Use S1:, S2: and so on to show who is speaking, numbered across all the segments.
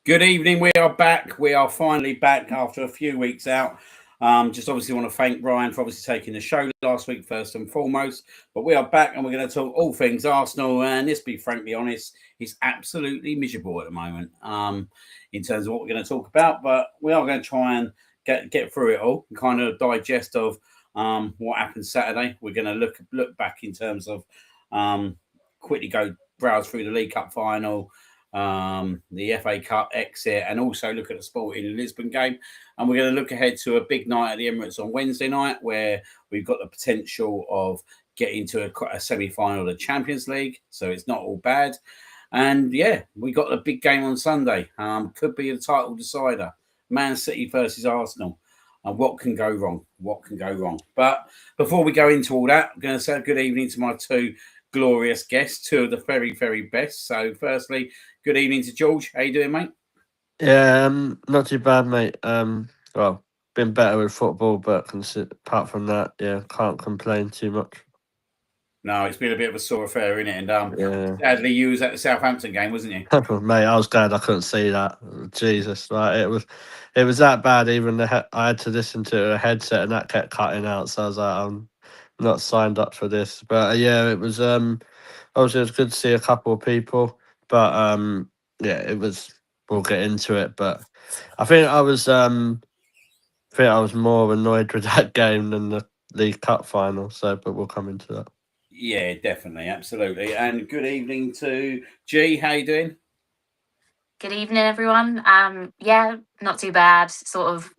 S1: Good evening. We are back. We are finally back after a few weeks out. Just obviously want to thank Brian for obviously taking the show last week, first and foremost. But we are back and we're going to talk all things Arsenal. And let's be frankly honest, it's absolutely miserable at the moment in terms of what we're going to talk about. But we are going to try and get through it all and kind of digest of what happened Saturday. We're going to look back in terms of quickly go browse through the League Cup final, the FA Cup exit, and also look at the Sporting Lisbon game. And we're going to look ahead to a big night at the Emirates on Wednesday night, where we've got the potential of getting to a semi-final of the Champions League. So it's not all bad. And yeah, we got a big game on Sunday. Could be the title decider. Man City versus Arsenal. And what can go wrong? What can go wrong? But before we go into all that, I'm going to say good evening to my two glorious guests, two of the very, very best. So firstly, good evening to George. How you doing, mate?
S2: Yeah, not too bad, mate. Well, been better with football, but apart from that, yeah, can't complain too much.
S1: No, it's been a bit of a sore affair, isn't it? And
S2: Yeah,
S1: sadly, you was at the Southampton game, wasn't you?
S2: mate, I was glad I couldn't see that. Jesus, like it was that bad. Even I had to listen to a headset, and that kept cutting out. So I was like, I'm not signed up for this. But yeah, it was. Obviously, it was good to see a couple of people, but yeah, it was. We'll get into it, but I think I was more annoyed with that game than the League Cup final. So, but we'll come into that.
S1: Yeah, definitely, absolutely. And good evening to G. How you doing?
S3: Good evening, everyone. Yeah, not too bad. Sort of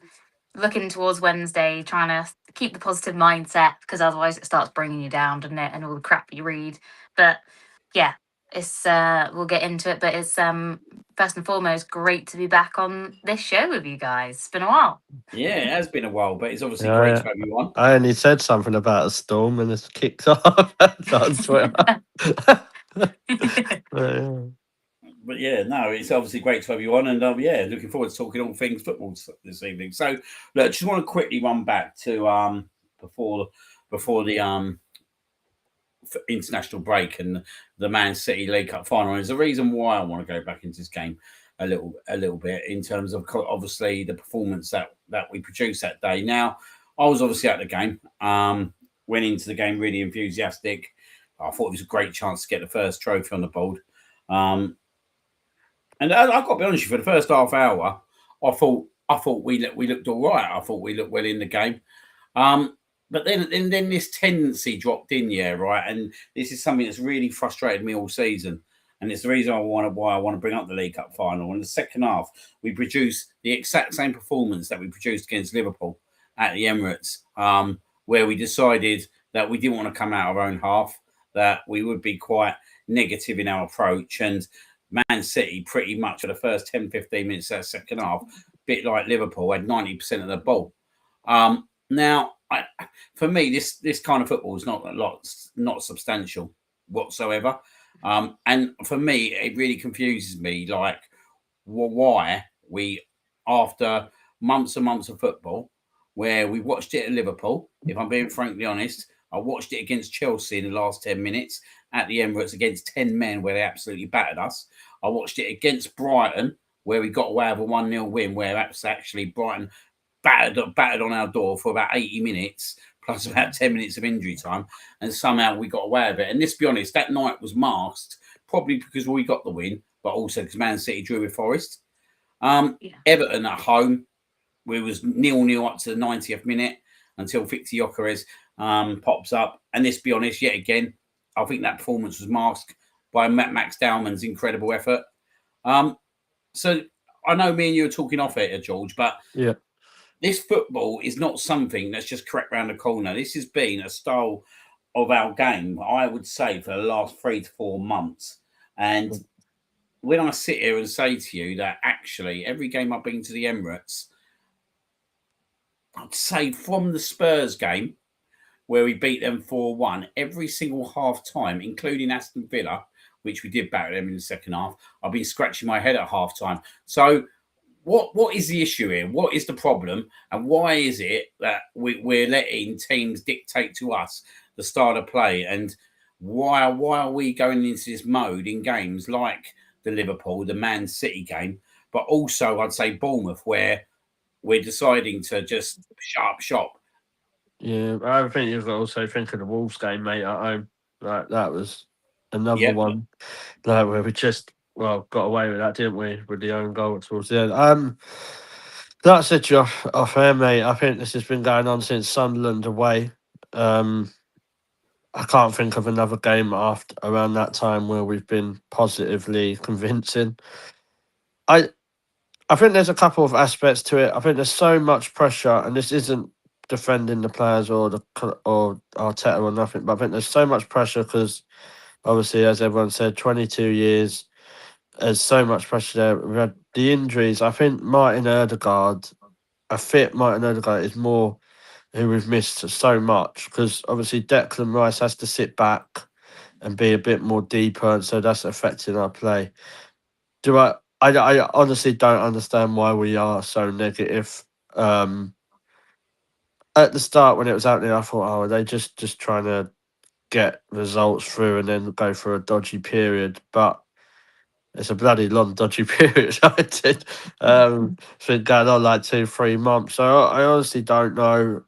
S3: looking towards Wednesday, trying to keep the positive mindset because otherwise it starts bringing you down, doesn't it? And all the crap you read. But yeah, it's we'll get into it. But it's first and foremost great to be back on this show with you guys. It's been a while.
S1: Yeah, it has been a while, but it's obviously great
S2: Yeah,
S1: to have you on.
S2: I only said something about a storm and it's kicked off on Twitter. Yeah.
S1: But yeah, no, it's obviously great to have you on, and yeah, looking forward to talking all things football this evening. So, look, just want to quickly run back to before the international break and the Man City League Cup final. And there's a reason why I want to go back into this game a little bit in terms of obviously the performance that we produced that day. Now, I was obviously at the game. Went into the game really enthusiastic. I thought it was a great chance to get the first trophy on the board. And I've got to be honest with you, for the first half hour, I thought we looked all right. I thought we looked well in the game. But then this tendency dropped in, yeah, right. And this is something that's really frustrated me all season. And it's the reason why I want to bring up the League Cup final. In the second half, we produced the exact same performance that we produced against Liverpool at the Emirates, where we decided that we didn't want to come out our own half, that we would be quite negative in our approach. And Man City, pretty much for the first 10, 15 minutes of that second half, a bit like Liverpool, had 90% of the ball. Now, for me, this kind of football is not substantial whatsoever. And for me, it really confuses me, like why we, after months and months of football, where we watched it at Liverpool. If I'm being frankly honest, I watched it against Chelsea in the last 10 minutes at the Emirates against 10 men, where they absolutely battered us. I watched it against Brighton, where we got away with a 1-0 win, where that's actually Brighton battered on our door for about 80 minutes, plus about 10 minutes of injury time, and somehow we got away with it. And let's be honest, that night was masked, probably because we got the win, but also because Man City drew with Forest.
S3: Yeah.
S1: Everton at home, we was 0-0 up to the 90th minute until Victor Gyökeres pops up. And let's be honest, yet again, I think that performance was masked by Max Dowman's incredible effort. So I know me and you are talking off it, George, but
S2: Yeah.
S1: this football is not something that's just crept round the corner. This has been a style of our game, I would say, for the last 3 to 4 months. And when I sit here and say to you that actually every game I've been to the Emirates, I'd say from the Spurs game, where we beat them 4-1, every single half time, including Aston Villa, which we did batter them in the second half, I've been scratching my head at half time. So what is the issue here? What is the problem? And why is it that we're letting teams dictate to us the style of play? And why are we going into this mode in games like the Liverpool, the Man City game, but also I'd say Bournemouth, where we're deciding to just shut up shop.
S2: Yeah, I think you've got to also think of the Wolves game, mate, at home. Like that was another one, like where we just got away with that, didn't we? With the own goal towards the end. That set you off air, mate. I think this has been going on since Sunderland away. I can't think of another game after around that time where we've been positively convincing. I think there's a couple of aspects to it. I think there's so much pressure, and this isn't defending the players or Arteta or nothing, but I think there's so much pressure because obviously, as everyone said, 22 years. There's so much pressure there. We had the injuries. I think a fit Martin Odegaard is more who we've missed so much because obviously Declan Rice has to sit back and be a bit more deeper, and so that's affecting our play. I honestly don't understand why we are so negative. At the start when it was happening, I thought, are they just trying to get results through and then go for a dodgy period? But it's a bloody long dodgy period. I did. It's been going on like 2-3 months. So I honestly don't know.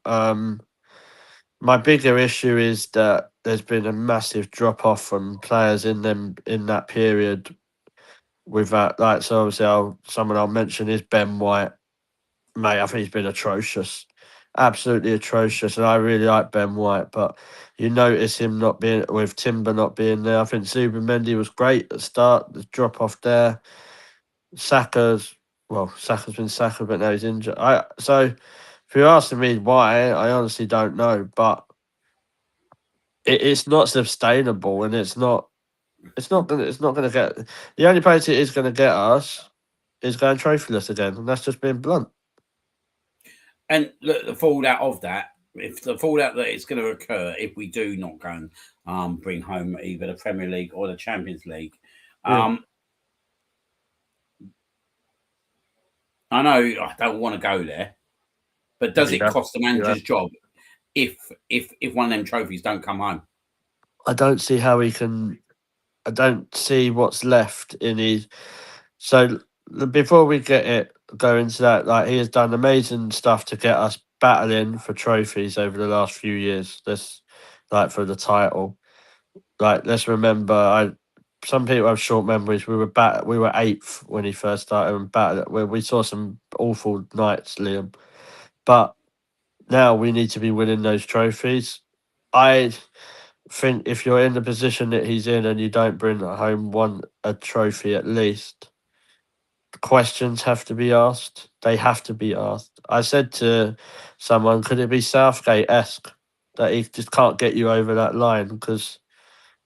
S2: My bigger issue is that there's been a massive drop off from players in that period. With that, like, so obviously, someone I'll mention is Ben White. Mate, I think he's been atrocious, absolutely atrocious, and I really like Ben White. But you notice him not being with Timber not being there. I think Zubimendi was great at the start. The drop off there. Saka's been Saka, but now he's injured. So if you're asking me why, I honestly don't know. But it's not sustainable, and it's not gonna get. The only place it is gonna get us is going trophyless again, and that's just being blunt.
S1: And look, the fallout of that, if the fallout that is going to occur if we do not go and bring home either the Premier League or the Champions League, I know I don't want to go there, but does it cost the manager's job if one of them trophies don't come home?
S2: I don't see how he can. I don't see what's left in his. So before we go into that, like he has done amazing stuff to get us battling for trophies over the last few years. This, like for the title, like let's remember, some people have short memories. We were 8th when he first started and battled. Where we saw some awful nights, Liam, but now we need to be winning those trophies. I think if you're in the position that he's in and you don't bring home a trophy at least, questions have to be asked. They have to be asked. I said to someone, could it be Southgate-esque that he just can't get you over that line? Because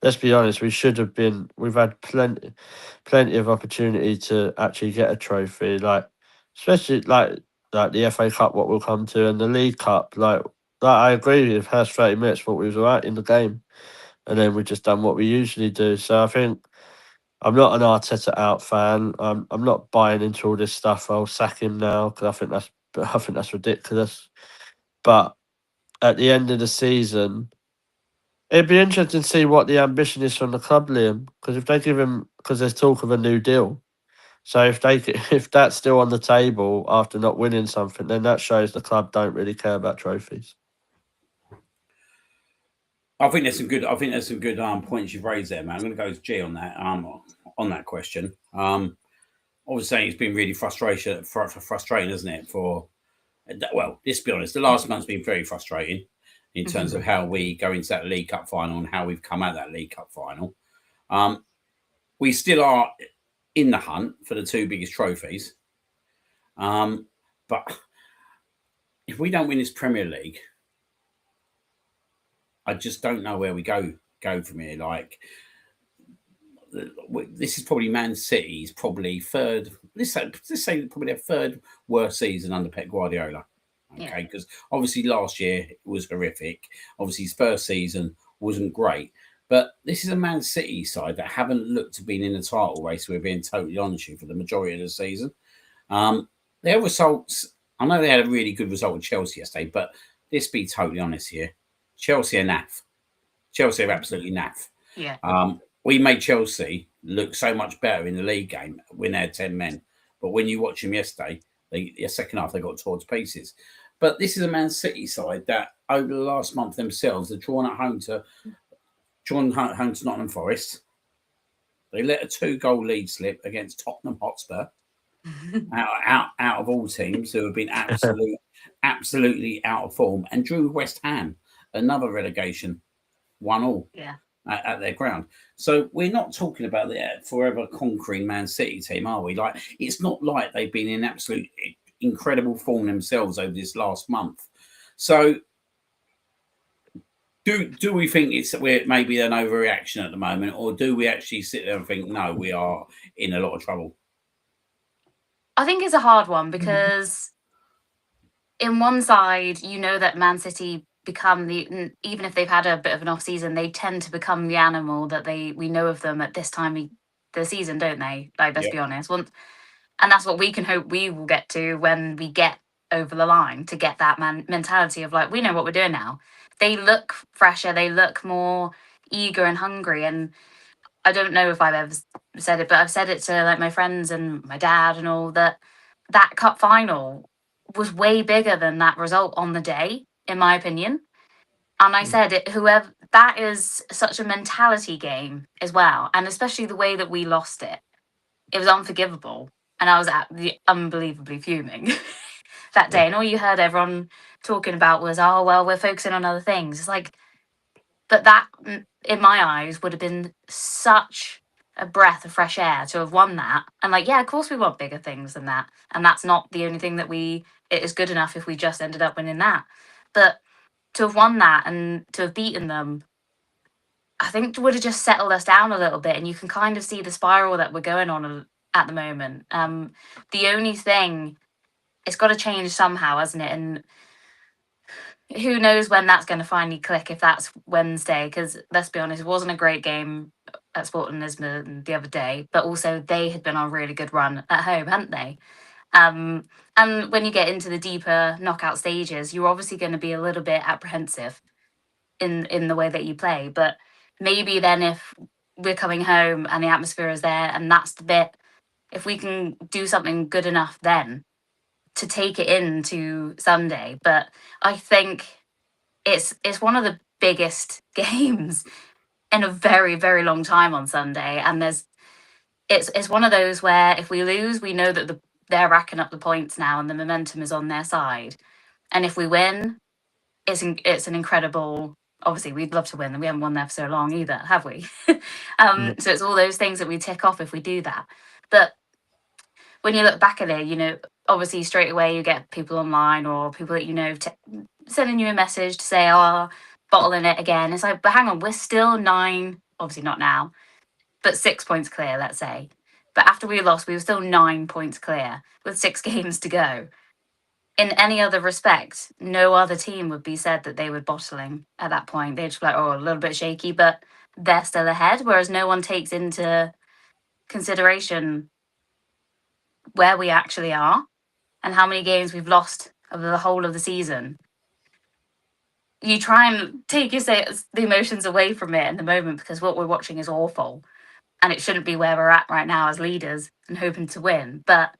S2: let's be honest, we've had plenty of opportunity to actually get a trophy, like especially like the FA Cup, what we'll come to, and the League Cup. Like I agree with the first 30 minutes, thought we was all right in the game, and then we just done what we usually do. So I think I'm not an Arteta out fan. I'm not buying into all this stuff. I'll sack him now because I think that's ridiculous. But at the end of the season, it'd be interesting to see what the ambition is from the club, Liam. Because if they give him, because there's talk of a new deal. So if that's still on the table after not winning something, then that shows the club don't really care about trophies.
S1: I think there's some good. I think there's some good points you've raised there, man. I'm going to go with G on that question. Obviously, it's been really frustrating, isn't it? Let's be honest. The last month's been very frustrating in terms of how we go into that League Cup final and how we've come out of that League Cup final. We still are in the hunt for the 2 biggest trophies, but if we don't win this Premier League, I just don't know where we go from here. Like, this is probably Man City's probably third. Let's say probably their third worst season under Pep Guardiola. Okay, because obviously last year was horrific. Obviously his first season wasn't great, but this is a Man City side that haven't looked to be in the title race. We're being totally honest with you for the majority of the season. Their results. I know they had a really good result with Chelsea yesterday, but let's be totally honest here. Chelsea are naff. Chelsea are absolutely naff.
S3: Yeah.
S1: We made Chelsea look so much better in the league game when they had 10 men. But when you watch them yesterday, the second half they got torn to pieces. But this is a Man City side that over the last month themselves are drawn home to Nottingham Forest. They let a 2-goal lead slip against Tottenham Hotspur. out of all teams who have been absolutely out of form, and drew West Ham, another relegation, 1-1 at their ground. So we're not talking about the forever conquering Man City team, are we? Like, it's not like they've been in absolute incredible form themselves over this last month. So do we think we're maybe an overreaction at the moment, or do we actually sit there and think, no, we are in a lot of trouble?
S3: I think it's a hard one because in one side, you know that Man City become even if they've had a bit of an off season, they tend to become the animal that we know of them at this time of the season, don't they? Like, let's be honest. And that's what we can hope we will get to when we get over the line, to get that mentality of like, we know what we're doing now. They look fresher, they look more eager and hungry. And I don't know if I've ever said it, but I've said it to like my friends and my dad and all, that cup final was way bigger than that result on the day, in my opinion. And I said it, whoever, that is such a mentality game as well. And especially the way that we lost it. It was unforgivable. And I was unbelievably fuming that day. And all you heard everyone talking about was, oh, well, we're focusing on other things. It's like, but that, in my eyes, would have been such a breath of fresh air to have won that. And like, yeah, of course we want bigger things than that. And that's not the only thing that it is good enough if we just ended up winning that. But to have won that and to have beaten them, I think would have just settled us down a little bit. And you can kind of see the spiral that we're going on at the moment. The only thing, it's got to change somehow, hasn't it? And who knows when that's going to finally click, if that's Wednesday, because let's be honest, it wasn't a great game at Sporting Lisbon the other day, but also they had been on a really good run at home, hadn't they? And when you get into the deeper knockout stages, you're obviously going to be a little bit apprehensive in the way that you play. But maybe then if we're coming home and the atmosphere is there, and that's the bit, if we can do something good enough then to take it into Sunday. But I think it's one of the biggest games in a very, very long time on Sunday. And it's one of those where if we lose, we know that they're racking up the points now and the momentum is on their side. And if we win, it's an incredible, obviously we'd love to win, and we haven't won there for so long either, have we? So it's all those things that we tick off if we do that. But when you look back at it, you know, obviously straight away you get people online or people that you know sending you a message to say, oh, bottling it again. It's like, but hang on, we're still 9, obviously not now, but 6 points clear, let's say. But after we lost, we were still 9 points clear with 6 games to go. In any other respect, no other team would be said that they were bottling at that point. They'd just be like, oh, a little bit shaky, but they're still ahead. Whereas no one takes into consideration where we actually are and how many games we've lost over the whole of the season. You try and take the emotions away from it in the moment because what we're watching is awful and it shouldn't be where we're at right now as leaders and hoping to win. But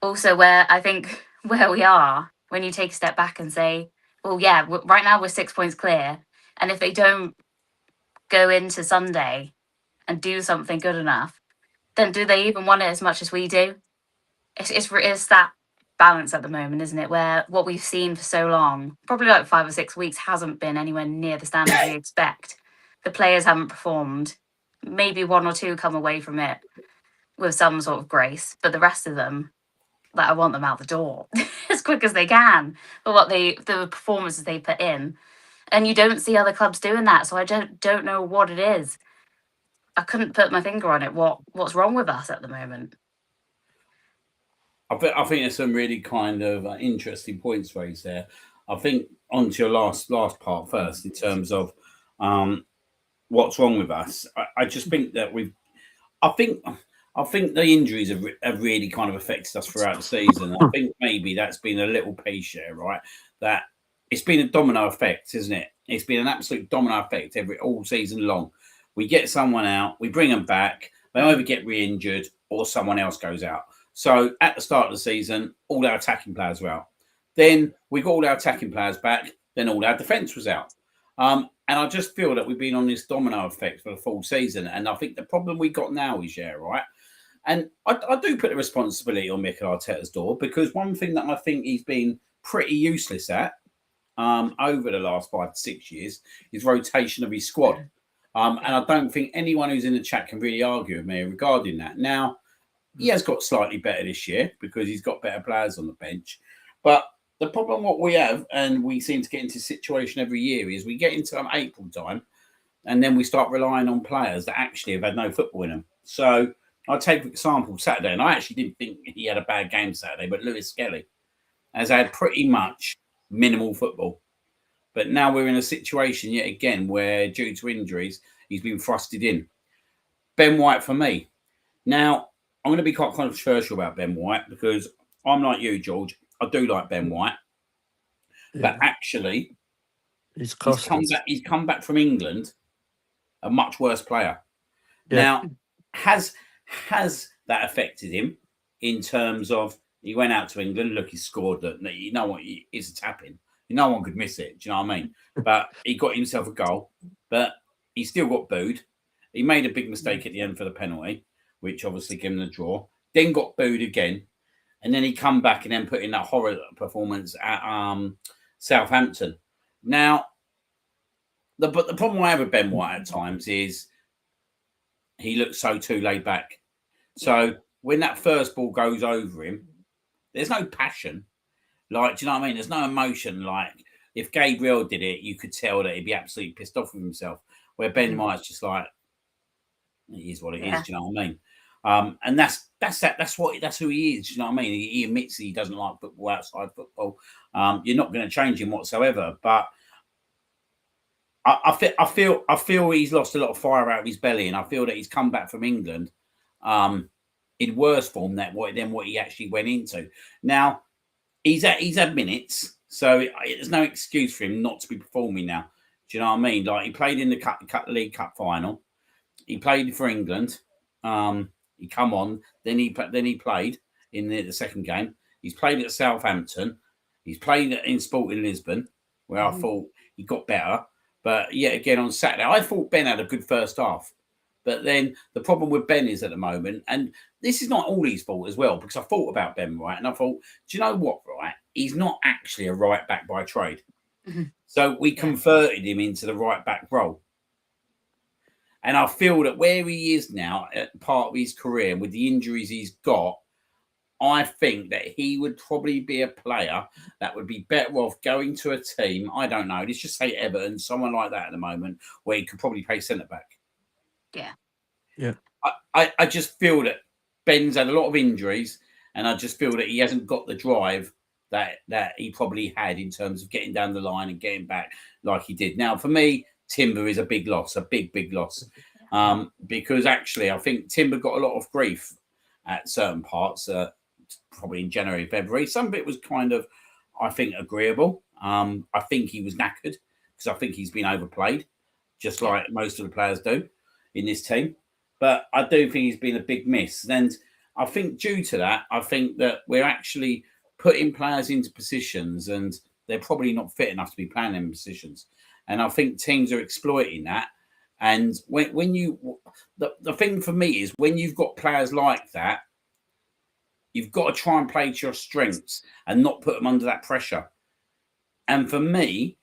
S3: also where I think where we are, when you take a step back and say, well, yeah, right now we're 6 points clear. And if they don't go into Sunday and do something good enough, then do they even want it as much as we do? It's that balance at the moment, isn't it? Where what we've seen for so long, probably like 5 or 6 weeks, hasn't been anywhere near the standard we expect. The players haven't performed. Maybe 1 or 2 come away from it with some sort of grace, but the rest of them, like, I want them out the door as quick as they can for the performances they put in. And you don't see other clubs doing that, so I don't know what it is. I couldn't put my finger on it. What's wrong with us at the moment?
S1: I think there's some really kind of interesting points raised there. I think onto your last part first, in terms of what's wrong with us. I just think that I think the injuries have really kind of affected us throughout the season. I think maybe that's been a little piece here, right? That it's been a domino effect, isn't it? It's been an absolute domino effect all season long. We get someone out, we bring them back, they either get re-injured or someone else goes out. So at the start of the season, all our attacking players were out. Then we got all our attacking players back. Then all our defence was out. And I just feel that we've been on this domino effect for the full season. And I think the problem we got now is, right? And I do put the responsibility on Mikel Arteta's door, because one thing that I think he's been pretty useless at over the last 5 to 6 years is rotation of his squad. And I don't think anyone who's in the chat can really argue with me regarding that. Now, he has got slightly better this year because he's got better players on the bench. But the problem what we have, and we seem to get into this situation every year, is we get into April time and then we start relying on players that actually have had no football in them. So I'll take, for example, Saturday, and I actually didn't think he had a bad game Saturday, but Lewis Skelly has had pretty much minimal football. But now we're in a situation yet again where, due to injuries, he's been thrusted in. Ben White for me. Now, I'm going to be quite controversial about Ben White, because I'm like you, George. I do like Ben White. But actually, he's come back from England a much worse player. Now, has that affected him in terms of, he went out to England, look, he scored that, you know what, it's a tap-in. No one could miss it. Do you know what I mean? But he got himself a goal, but he still got booed. He made a big mistake at the end for the penalty, which obviously gave him the draw. Then got booed again. And then he come back and then put in that horror performance at Southampton. Now, the problem I have with Ben White at times is he looks so too laid back. So when that first ball goes over him, there's no passion. Like, do you know what I mean? There's no emotion. Like, if Gabriel did it, you could tell that he'd be absolutely pissed off with himself. Where Ben White's just like, it is what it is. Do you know what I mean? And that's who he is. Do you know what I mean? He admits he doesn't like football outside football. You're not going to change him whatsoever. But I feel he's lost a lot of fire out of his belly, and I feel that he's come back from England in worse form than what he actually went into. Now, he's had minutes, so there's no excuse for him not to be performing now. Do you know what I mean? Like, he played in the League Cup final. He played for England. He come on. Then he played in the second game. He's played at Southampton. He's played in Sporting Lisbon, where I thought he got better. But yet again on Saturday, I thought Ben had a good first half. But then the problem with Ben is at the moment, and this is not all his fault as well, because I thought about Ben, right? And I thought, do you know what, right? He's not actually a right back by trade. So we converted him into the right back role. And I feel that where he is now at part of his career, and with the injuries he's got, I think that he would probably be a player that would be better off going to a team, I don't know, let's just say Everton, someone like that at the moment, where he could probably play centre-back.
S2: Yeah.
S1: I just feel that Ben's had a lot of injuries, and I just feel that he hasn't got the drive that he probably had in terms of getting down the line and getting back like he did. Now, for me, Timber is a big loss, a big loss. Because actually, I think Timber got a lot of grief at certain parts, probably in January, February. Some of it was kind of, I think, agreeable. I think he was knackered because I think he's been overplayed, just like most of the players do in this team. But I do think he's been a big miss. And I think due to that, I think that we're actually putting players into positions and they're probably not fit enough to be playing in positions. And I think teams are exploiting that. And when you, the thing for me is when you've got players like that, you've got to try and play to your strengths and not put them under that pressure. And for me,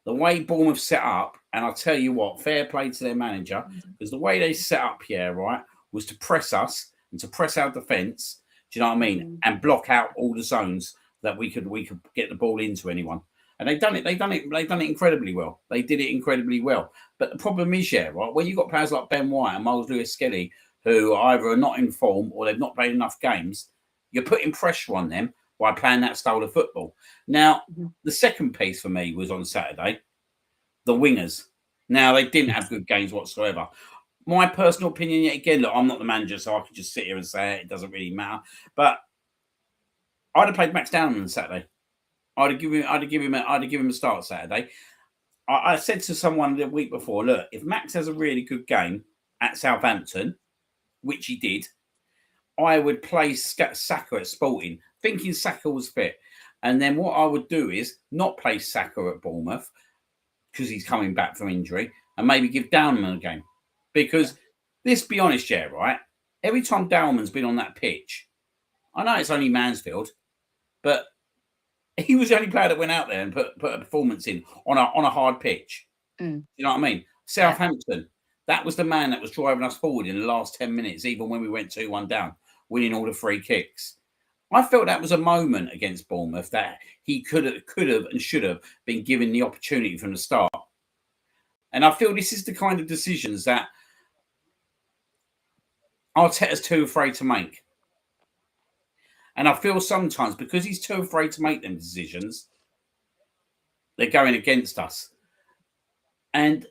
S1: the way Bournemouth set up, and I'll tell you what, fair play to their manager, because the way they set up here, right, was to press us and to press our defence, do you know what I mean? And block out all the zones that we could get the ball into anyone. And they've done it incredibly well. They did it incredibly well. But the problem is, right, when you've got players like Ben White and Miles Lewis-Skelly, who either are not in form or they've not played enough games, you're putting pressure on them by playing that style of football. Now, the second piece for me was on Saturday, the wingers. Now, they didn't have good games whatsoever. My personal opinion, yet again, look, I'm not the manager, so I could just sit here and say it doesn't really matter. But I'd have played Max Downman on Saturday. I'd have given him a start Saturday. I said to someone the week before, look, if Max has a really good game at Southampton, which he did, I would play Saka at Sporting, thinking Saka was fit. And then what I would do is not play Saka at Bournemouth because he's coming back from injury, and maybe give Downman a game. Because let's be honest, yeah, right? Every time Downman's been on that pitch, I know it's only Mansfield, but he was the only player that went out there and put a performance in on a hard pitch. You know what I mean? Southampton, that was the man that was driving us forward in the last 10 minutes, even when we went 2-1 down, winning all the free kicks. I felt that was a moment against Bournemouth that he could have and should have been given the opportunity from the start. And I feel this is the kind of decisions that Arteta's too afraid to make. And I feel sometimes because he's too afraid to make them decisions, they're going against us. And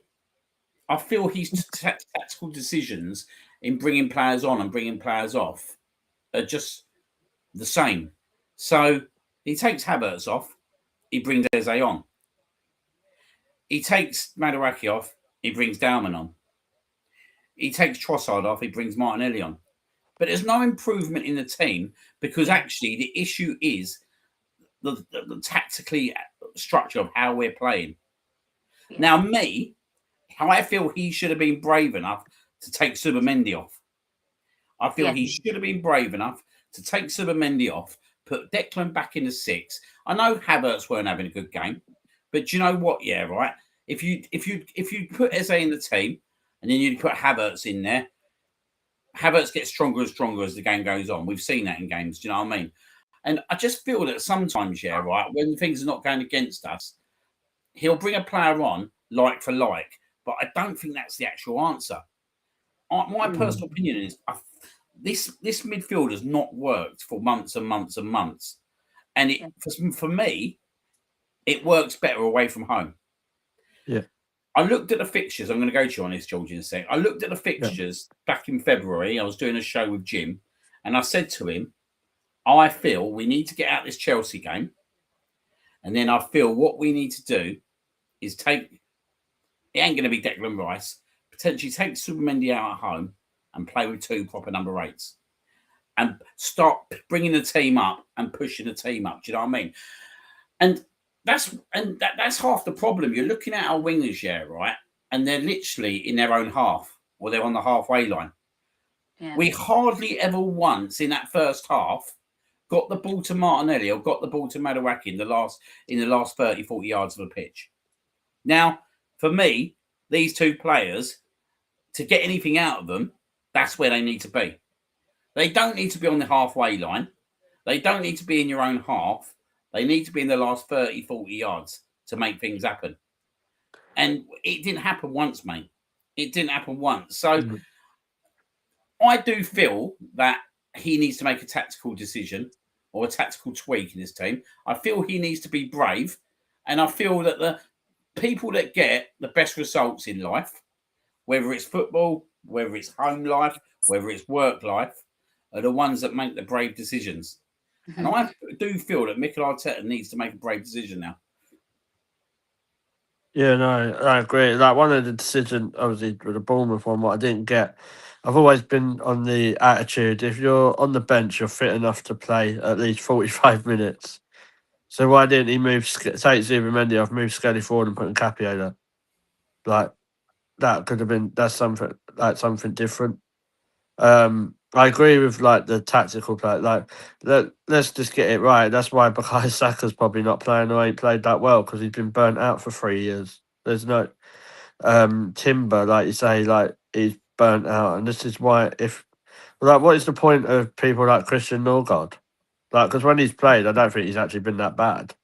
S1: I feel his tactical decisions in bringing players on and bringing players off are just the same. So he takes Havertz off, he brings Eze on. He takes Madueke off, he brings Dalman on. He takes Trossard off, he brings Martinelli on. But there's no improvement in the team because actually the issue is the tactically structure of how we're playing. Now, I feel he should have been brave enough to take Subamendi off. I feel he should have been brave enough to take Subamendi off, put Declan back in the 6. I know Havertz weren't having a good game, but do you know what? Yeah, right. If you put Eze in the team and then you put Havertz in there, Havertz gets stronger and stronger as the game goes on. We've seen that in games. Do you know what I mean? And I just feel that sometimes, yeah, right, when things are not going against us, he'll bring a player on like for like, but I don't think that's the actual answer. My personal opinion is this midfield has not worked for months and months and months. And for me, it works better away from home.
S2: Yeah.
S1: I looked at the fixtures. I'm going to go to you on this, George, in a sec. I looked at the fixtures back in February. I was doing a show with Jim, and I said to him, I feel we need to get out this Chelsea game. And then I feel what we need to do is it ain't going to be Declan Rice, potentially take Subamendi out at home and play with 2 proper number 8s and start bringing the team up and pushing the team up. Do you know what I mean? And that's half the problem. You're looking at our wingers, yeah, right? And they're literally in their own half, or they're on the halfway line. Yeah. We hardly ever once in that first half got the ball to Martinelli or got the ball to Madueke in the last 30, 40 yards of the pitch. Now, for me, these 2 players, to get anything out of them, that's where they need to be. They don't need to be on the halfway line. They don't need to be in your own half. They need to be in the last 30, 40 yards to make things happen. And it didn't happen once, mate. It didn't happen once. So I do feel that he needs to make a tactical decision or a tactical tweak in his team. I feel he needs to be brave. And I feel that the people that get the best results in life, whether it's football, whether it's home life, whether it's work life, are the ones that make the brave decisions. And I do feel that Mikel Arteta needs to make a brave decision now.
S2: Yeah, no, I agree. Like one of the decisions, obviously, with the Bournemouth one, what I didn't get, I've always been on the attitude, if you're on the bench, you're fit enough to play at least 45 minutes. So why didn't he take Zubimendi off, move Skelly forward and put Capio there? Like, that could have been, that's something different. I agree with like the tactical play. Like, let's just get it right. That's why Bukayo Saka's probably not playing or ain't played that well because he's been burnt out for 3 years. There's no Timber, like you say, like he's burnt out, and this is why what is the point of people like Christian Norgard? Like, because when he's played, I don't think he's actually been that bad.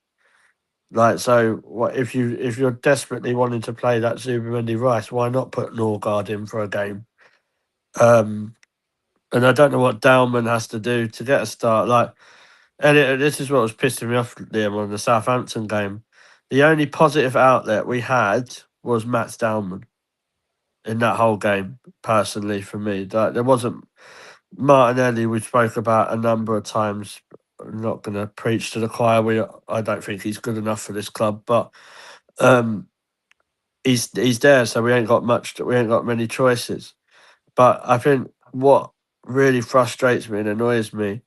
S2: Like, so what if you're desperately wanting to play that Zubimendi Rice, why not put Norgard in for a game? And I don't know what Dalman has to do to get a start. Like, and this is what was pissing me off, Liam, on the Southampton game. The only positive outlet we had was Matt Dalman in that whole game, personally, for me. Like, there wasn't Martinelli, we spoke about a number of times. I'm not going to preach to the choir. I don't think he's good enough for this club, but he's there, so we ain't got many choices. But I think what really frustrates me and annoys me.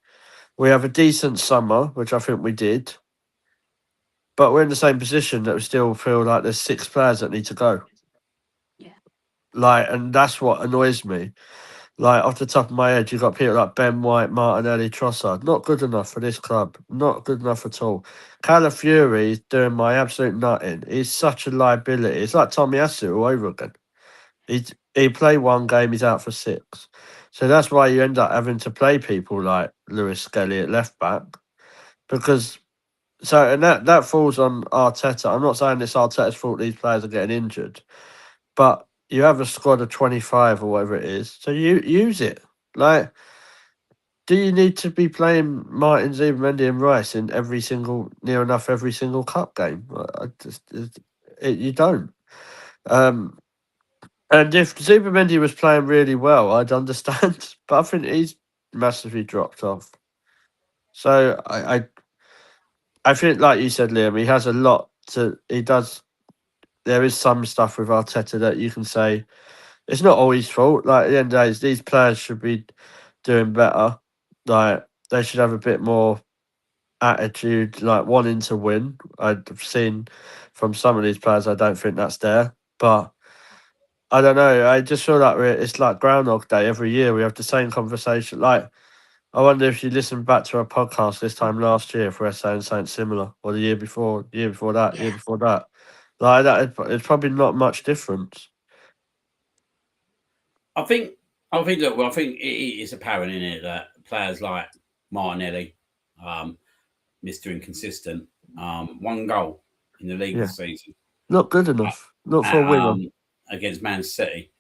S2: We have a decent summer, which I think we did, but we're in the same position that we still feel like there's 6 players that need to go.
S3: Yeah.
S2: And that's what annoys me. Off the top of my head, you've got people like Ben White, Martinelli, Trossard. Not good enough for this club. Not good enough at all. Calafiori is doing my absolute nutting. He's such a liability. It's like Tomiyasu all over again. He played one game, he's out for 6. So that's why you end up having to play people like Lewis Skelly at left back. And that falls on Arteta. I'm not saying it's Arteta's fault these players are getting injured, but you have a squad of 25 or whatever it is, so you use it. Do you need to be playing Martin, Zubimendi and Rice in near enough every single cup game? You don't. And if Zubimendi was playing really well, I'd understand, but I think he's massively dropped off. So I think, like you said, Liam, he has a lot he does. There is some stuff with Arteta that you can say it's not all his fault. At the end of the day, these players should be doing better. They should have a bit more attitude, wanting to win. I've seen from some of these players, I don't think that's there. But I don't know. I just feel like it's like Groundhog Day every year. We have the same conversation. I wonder if you listen back to our podcast this time last year if we're saying something similar, or the year before that, year before that. It's probably not much difference.
S1: I think it is apparent in it that players like Martinelli, Mr. Inconsistent, 1 goal in the league this season.
S2: Not good enough. Not for a win
S1: against Man City,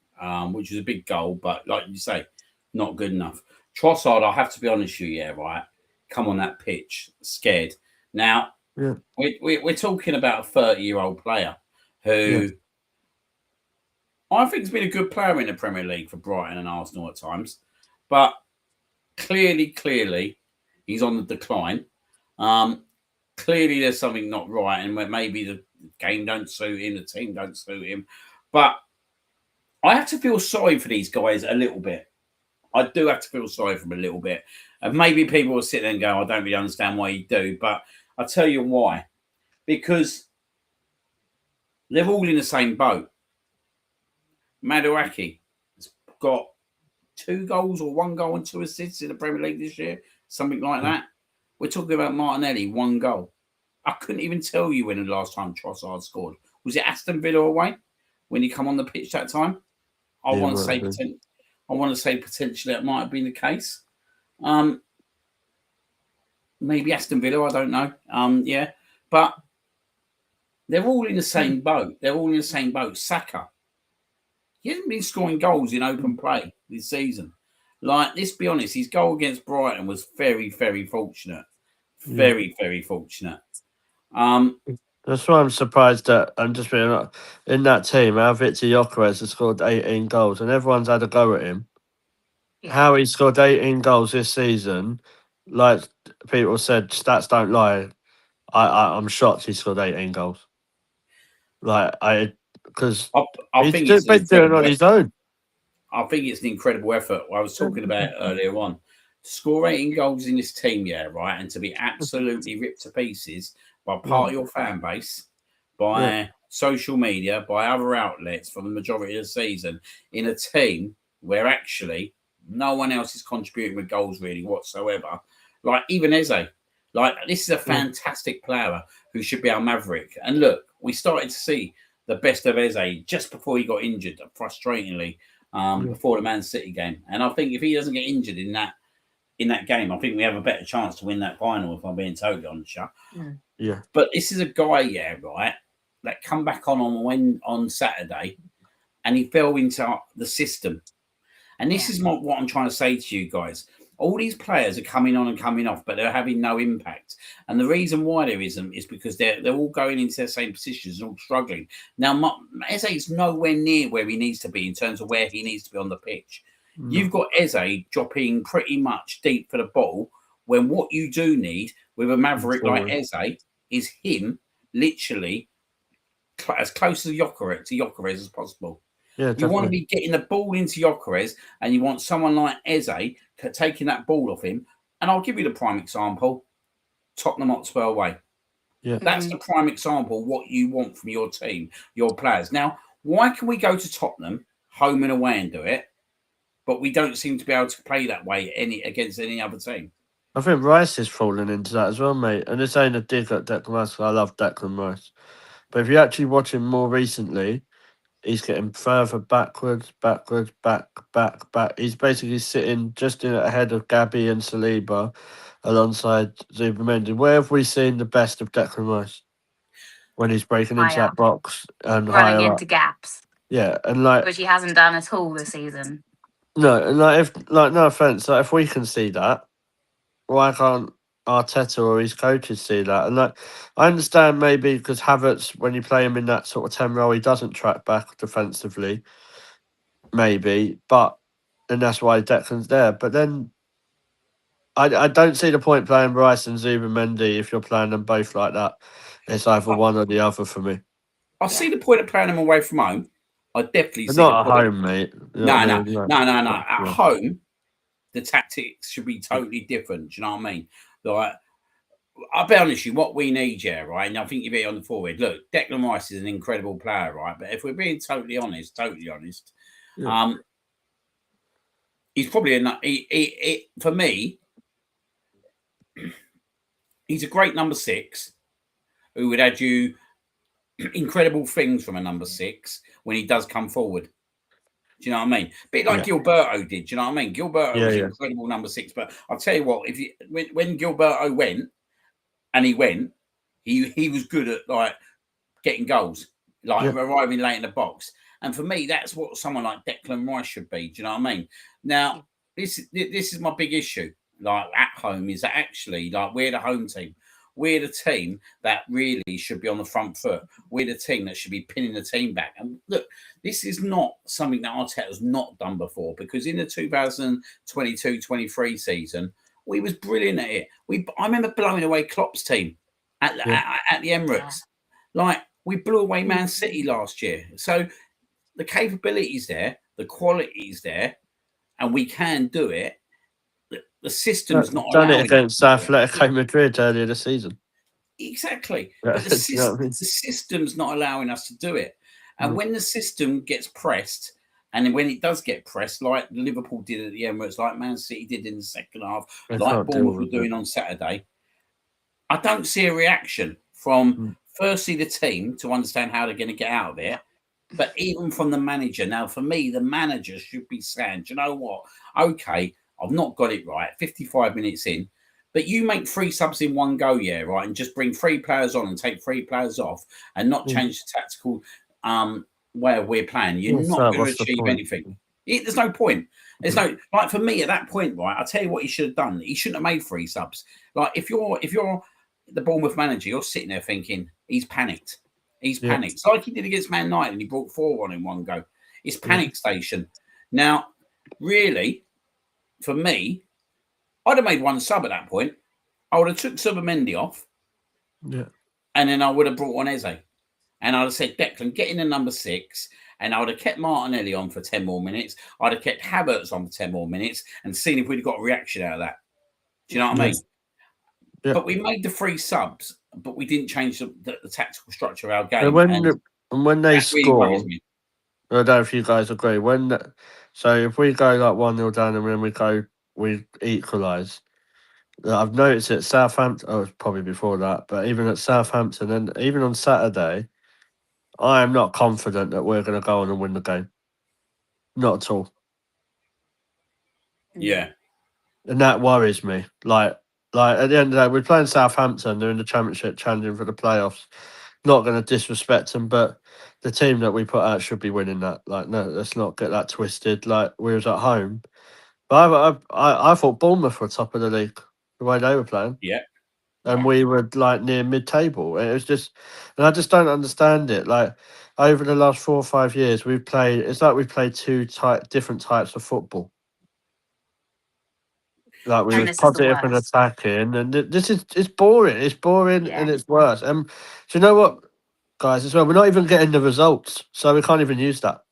S1: which was a big goal, but like you say, not good enough. Trossard, I have to be honest with you, right? Come on that pitch, scared. Now, we're talking about a 30-year-old player who I think has been a good player in the Premier League for Brighton and Arsenal at times, but clearly, he's on the decline. Clearly, there's something not right, and maybe the game don't suit him, the team don't suit him. But I have to feel sorry for these guys a little bit. I do have to feel sorry for them a little bit. And maybe people will sit there and go, I don't really understand why you do. But I'll tell you why. Because they're all in the same boat. Madueke has got 2 goals or 1 goal and 2 assists in the Premier League this year. Something like that. We're talking about Martinelli, 1 goal. I couldn't even tell you when the last time Trossard scored. Was it Aston Villa away when he come on the pitch that time? I want to say potentially it might have been the case. Maybe Aston Villa, I don't know. But they're all in the same boat. Saka, he hasn't been scoring goals in open play this season. Let's be honest, his goal against Brighton was very, very fortunate. Very, very fortunate.
S2: That's why I'm surprised that I'm just being in that team. How Victor Gyökeres has scored 18 goals, and everyone's had a go at him. Yeah. How he scored 18 goals this season, like people said, stats don't lie. I'm shocked he scored 18 goals. Because
S1: I think he's been
S2: doing on his own.
S1: I think it's an incredible effort. I was talking about it earlier on. To score 18 goals in this team, right, and to be absolutely ripped to pieces by part of your fan base, by social media, by other outlets for the majority of the season, in a team where actually no one else is contributing with goals really whatsoever. Even Eze. This is a fantastic player who should be our maverick. And look, we started to see the best of Eze just before he got injured, frustratingly, before the Man City game. And I think if he doesn't get injured in that game, I think we have a better chance to win that final, if I'm being totally honest.
S2: Yeah.
S1: But this is a guy, right, that come back on Saturday, and he fell into the system. And this is what I'm trying to say to you guys. All these players are coming on and coming off, but they're having no impact. And the reason why there isn't is because they're all going into their same positions and all struggling. Now, Eze is nowhere near where he needs to be in terms of where he needs to be on the pitch. Mm. You've got Eze dropping pretty much deep for the ball, when what you do need with a maverick like Eze is him literally as close to Gyökeres as possible.
S2: Yeah,
S1: You want to
S2: definitely.
S1: be getting the ball into Gyökeres, and you want someone like Eze taking that ball off him. And I'll give you the prime example: Tottenham Hotspur away.
S2: Yeah.
S1: That's the prime example of what you want from your team, your players. Now, why can we go to Tottenham home and away and do it, but we don't seem to be able to play that way against any other team?
S2: I think Rice is falling into that as well, mate. And this ain't a dig at Declan Rice, 'cause I love Declan Rice. But if you actually watch him more recently, he's getting further backwards, back. He's basically sitting just ahead of Gabby and Saliba alongside Zubimendi. Where have we seen the best of Declan Rice? When he's breaking into
S3: Higher.
S2: that box and
S3: Running
S2: higher
S3: into
S2: up.
S3: gaps,
S2: Yeah, and like
S3: which he hasn't done at all this season.
S2: no, and like if like no offense, like if we can see that, why can't Arteta or his coaches see that? And like I understand maybe because Havertz, when you play him in that sort of 10 role, he doesn't track back defensively, maybe, and that's why Declan's there. But then I don't see the point playing Rice and Zubimendi if you're playing them both like that. It's either one or the other for me.
S1: I see the point of playing them away from home. I definitely
S2: But
S1: see the
S2: not at
S1: point.
S2: home, mate. You know
S1: No,
S2: what I
S1: no,
S2: mean? Like,
S1: no. At
S2: yeah.
S1: home, the tactics should be totally different. Do you know what I mean? Like, I'll be honest with you, what we need, yeah, right? And I think you've hit on the forward. Look, Declan Rice is an incredible player, right? But if we're being totally honest,
S2: Yeah.
S1: He's probably for me, he's a great number 6 who would add you incredible things from a number 6 when he does come forward. Do you know what I mean? A bit like Gilberto did. Do you know what I mean? Gilberto was incredible number 6. But I'll tell you what, when Gilberto went, he was good at like getting goals, like arriving late in the box. And for me, that's what someone like Declan Rice should be. Do you know what I mean? Now, this is my big issue. Like at home, is that actually like we're the home team. We're the team that really should be on the front foot. We're the team that should be pinning the team back. And look, this is not something that Arteta's not done before, because in the 2022-23 season, we was brilliant at it. I remember blowing away Klopp's team at the Emirates. Like we blew away Man City last year. So the capability's there, the quality's there, and we can do it. The system's not
S2: done it
S1: allowing
S2: against Atletico Madrid earlier this season.
S1: Exactly. But the system's not allowing us to do it. And when the system gets pressed, and then when it does get pressed, like Liverpool did at the Emirates, like Man City did in the second half, like Bournemouth were doing on Saturday, I don't see a reaction from, firstly, the team to understand how they're going to get out of it, but even from the manager. Now, for me, the manager should be saying, do you know what? Okay, I've not got it right, 55 minutes in, but you make 3 subs in one go, right, and just bring 3 players on and take 3 players off and not change the tactical way we're playing. You're not going to achieve anything. There's no point. There's no, like, for me at that point, right, I'll tell you what he should have done. He shouldn't have made 3 subs. Like, if you're the Bournemouth manager, you're sitting there thinking he's panicked. He's panicked. It's like he did against Man United and he brought 4 on in one go. It's panic station. Now, really, for me, I'd have made 1 sub at that point. I would have took Zubimendi off.
S2: Yeah.
S1: And then I would have brought on Eze. And I'd have said, Declan, get in the number 6. And I would have kept Martinelli on for 10 more minutes. I'd have kept Havertz on for 10 more minutes and seen if we'd got a reaction out of that. Do you know what I mean? Yeah. But we made the 3 subs, but we didn't change the tactical structure of our game.
S2: And when they score,
S1: really,
S2: I don't know if you guys agree. So if we go like 1-0 down and then we equalise. I've noticed at Southampton. Oh, it's probably before that, but even at Southampton and even on Saturday, I am not confident that we're going to go on and win the game. Not at all.
S1: Yeah,
S2: and that worries me. Like at the end of the day, we're playing Southampton. They're in the Championship, challenging for the playoffs. Not going to disrespect them, but the team that we put out should be winning that. Like, no, let's not get that twisted. Like we was at home, but I thought Bournemouth were top of the league the way they were playing.
S1: Yeah,
S2: and we were like near mid-table. It was just, and I just don't understand it. Like over the last 4 or 5 years, we've played. It's like we've played 2 different types of football. Like we were positive and attacking, and it's boring. It's boring and it's worse. And do you know what, guys? As well, we're not even getting the results, so we can't even use that.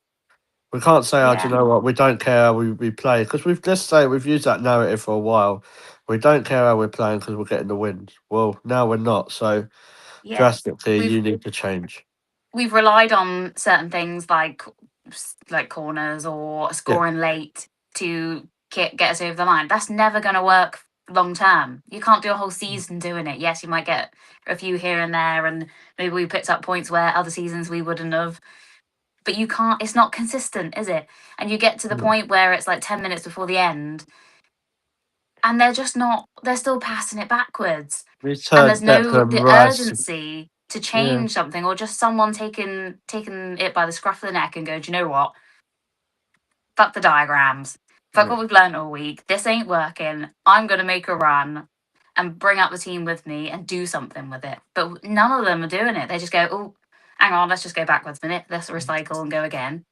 S2: We can't say, "Oh, do
S3: Yeah.
S2: you know what? We don't care how we play," because we've used that narrative for a while. We don't care how we're playing because we're getting the wins. Well, now we're not. So
S3: Yeah.
S2: drastically,
S3: We've
S2: you need to change.
S3: we've relied on certain things like corners or scoring late to get us over the line. That's never going to work long term. You can't do a whole season doing it. Yes, you might get a few here and there, and maybe we picked up points where other seasons we wouldn't have. But you can't. It's not consistent, is it? And you get to the
S2: Mm.
S3: point where it's like 10 minutes before the end, and they're just not. They're still passing it backwards,
S2: We
S3: and
S2: turned
S3: there's no
S2: Declan
S3: the
S2: Rice.
S3: urgency to
S2: Yeah,
S3: change something, or just someone taking it by the scruff of the neck and go, do you know what? Fuck the diagrams. Fuck
S2: yeah,
S3: what we've learned all week. This ain't working. I'm gonna make a run and bring up the team with me and do something with it. But none of them are doing it. They just go, oh, hang on, let's just go backwards a minute. Let's recycle and go again.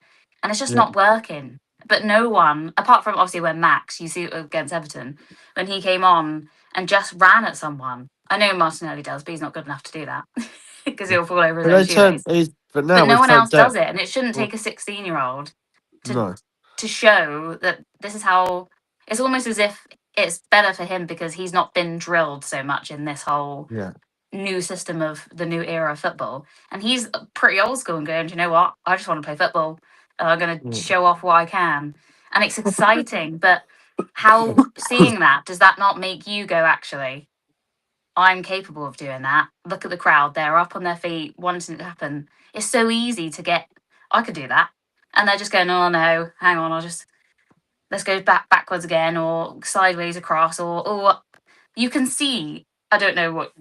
S3: And it's just
S2: yeah,
S3: not working. But no one, apart from obviously when Max, you see it against Everton, when he came on and just ran at someone. I know Martinelli does, but he's not good enough to do that because he'll fall over his
S2: but
S3: own
S2: they turned.
S3: shoelace.
S2: But now
S3: But no
S2: we've
S3: one
S2: turned
S3: else
S2: Dec.
S3: does it, and it shouldn't
S2: Well,
S3: take a 16-year-old to
S2: no,
S3: to show that this is how. It's almost as if it's better for him because he's not been drilled so much in this whole
S2: yeah,
S3: new system of the new era of football, and he's pretty old school and going, do you know what, I just want to play football, I'm going to
S2: yeah.
S3: show off what I can, and it's exciting. But how, seeing that, does that not make you go, actually, I'm capable of doing that? Look at the crowd, they're up on their feet wanting it to happen. It's so easy to get, I could do that, and they're just going, oh no, hang on, let's go backwards again, or sideways across, or you can see, I don't know what,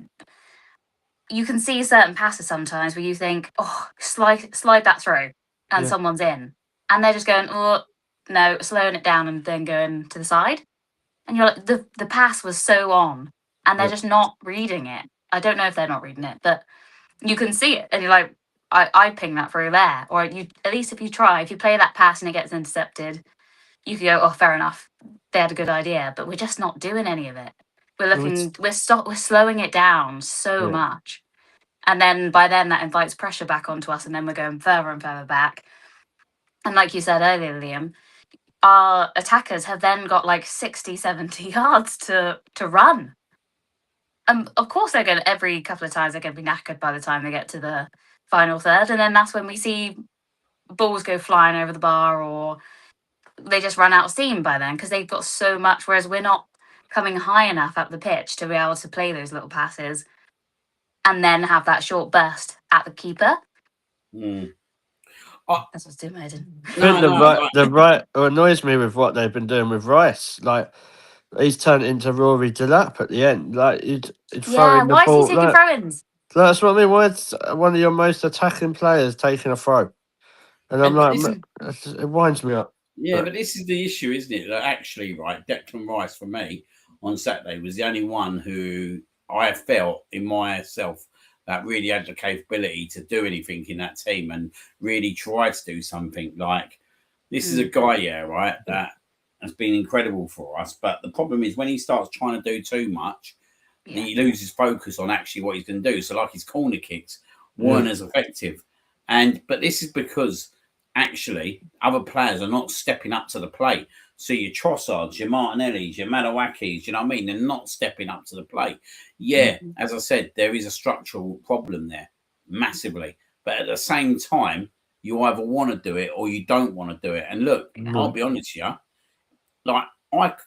S3: you can see certain passes sometimes where you think, oh, slide that through, and
S2: Yeah.
S3: someone's in, and they're just going, oh no, slowing it down and then going to the side, and you're like, the pass was so on, and they're
S2: Yeah.
S3: just not reading it. I don't know if they're not reading it, but you can see it, and you're like, I ping that through there, or you, at least if you play that pass and it gets intercepted, you could go, oh, fair enough, they had a good idea, but we're just not doing any of it.
S2: Well, it's-
S3: We're slowing it down so
S2: Yeah.
S3: much, and then by then that invites pressure back onto us, and then we're going further and further back. And like you said earlier, Liam, our attackers have then got like 60, 70 yards to run. Of course, they're going, every couple of times they're going to be knackered by the time they get to the final third, and then that's when we see balls go flying over the bar, or they just run out of steam by then because they've got so much, whereas we're not coming high enough up the pitch to be able to play those little passes and then have that short burst at the keeper. That's what's doing.
S2: I think the right what annoys me with what they've been doing with Rice, like he's turned into Rory Delap at the end. Like he'd throw in the
S3: Why
S2: ball.
S3: is he taking throw-ins?
S2: That's what I mean. Why it's one of your most attacking players taking a throw? And I'm it winds me up.
S1: Yeah, but this is the issue, isn't it? That actually, right, Declan Rice for me on Saturday was the only one who I felt in myself that really had the capability to do anything in that team and really try to do something. Like, this is a guy, right, that has been incredible for us. But the problem is when he starts trying to do too much, he loses focus on actually what he's going to do. So, like, his corner kicks weren't as effective. But this is because actually other players are not stepping up to the plate. So your Trossards, your Martinellis, your Madawakis, you know what I mean? They're not stepping up to the plate. Yeah, as I said, there is a structural problem there, massively. But at the same time, you either want to do it or you don't want to do it. And look, I'll be honest with you, like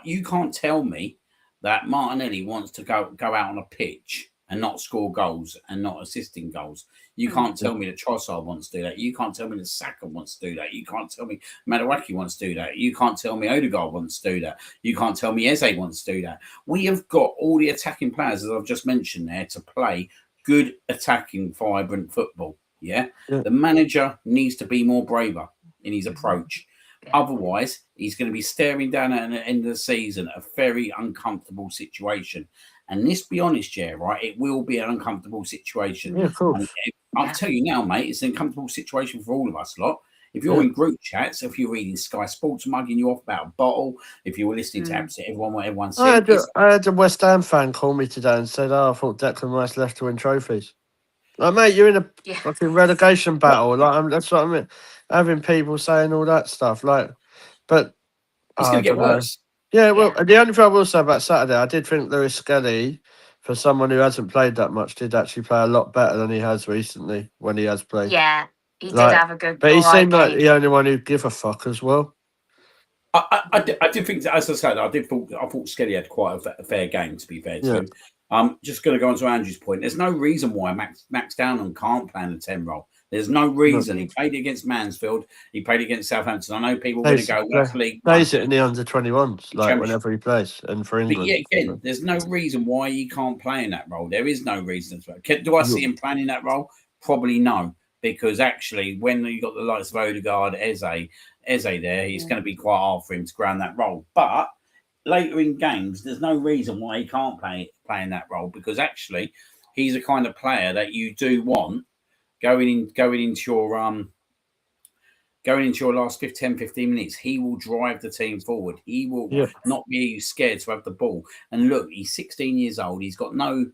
S1: you can't tell me that Martinelli wants to go out on a pitch and not score goals and not assisting goals. You can't tell me that Trossard wants to do that. You can't tell me that Saka wants to do that. You can't tell me Madawaki wants to do that. You can't tell me Odegaard wants to do that. You can't tell me Eze wants to do that. We have got all the attacking players, as I've just mentioned there, to play good, attacking, vibrant football. Yeah? The manager needs to be more braver in his approach. Otherwise, he's going to be staring down at the end of the season a very uncomfortable situation. And let's be honest, right? It will be an uncomfortable situation.
S2: Yeah, of course.
S1: I'll tell you now, mate, it's an uncomfortable situation for all of us lot. If you're in group chats, if you're reading Sky Sports mugging you off about a bottle, if you were listening to absolutely everyone, what everyone said.
S2: I had a West Ham fan call me today and said, I thought Declan Rice left to win trophies. Like, mate, you're in a fucking relegation battle. Like, that's what I mean. having people saying all that stuff. Like, but
S1: It's
S2: I
S1: going to get
S2: don't know.
S1: worse.
S2: Yeah, well,
S3: Yeah.
S2: the only thing I will say about Saturday, I did think Lewis Skelly, for someone who hasn't played that much, did actually play a lot better than he has recently when he has played.
S3: Yeah, he did
S2: Like,
S3: have a good,
S2: but he
S3: all right
S2: seemed like
S3: game.
S2: the only one who give a fuck as well.
S1: I did think, as I said, I thought Skelly had quite a fair game, to be fair to him. Just going to go on to Andrew's point. There's no reason why Max Downham can't play in the 10 role. There's no reason. He played against Mansfield. He played against Southampton. I know people are going to go, what's League One?
S2: Plays it in the under-21s, like whenever he plays, and for England.
S1: But yet again, there's no reason why he can't play in that role. There is no reason. Do I see him playing in that role? Probably no. Because actually, when you got the likes of Odegaard, Eze there, it's going to be quite hard for him to ground that role. But later in games, there's no reason why he can't play in that role, because actually, he's a kind of player that you do want going into your last 10, 15 minutes. He will drive the team forward. He will not be scared to have the ball. And look, he's 16 years old. He's got no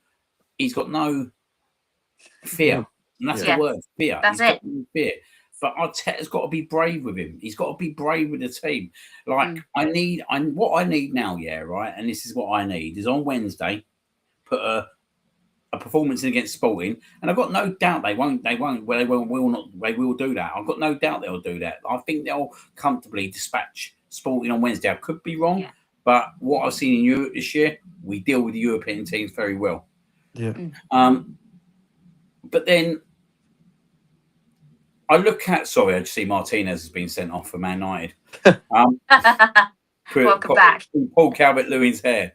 S1: fear. And that's the word, fear.
S3: That's it.
S1: Fear. But Arteta's got to be brave with him. He's got to be brave with the team. Like, what I need now, right? And this is what I need, is on Wednesday, put a performance in against Sporting, and I've got no doubt they will do that. I've got no doubt they'll do that. I think they'll comfortably dispatch Sporting on Wednesday. I could be wrong, but what I've seen in Europe this year, we deal with the European teams very well.
S2: Yeah.
S1: But then I look at, I just see Martinez has been sent off for Man United.
S3: Welcome back.
S1: Paul Calvert-Lewin's hair.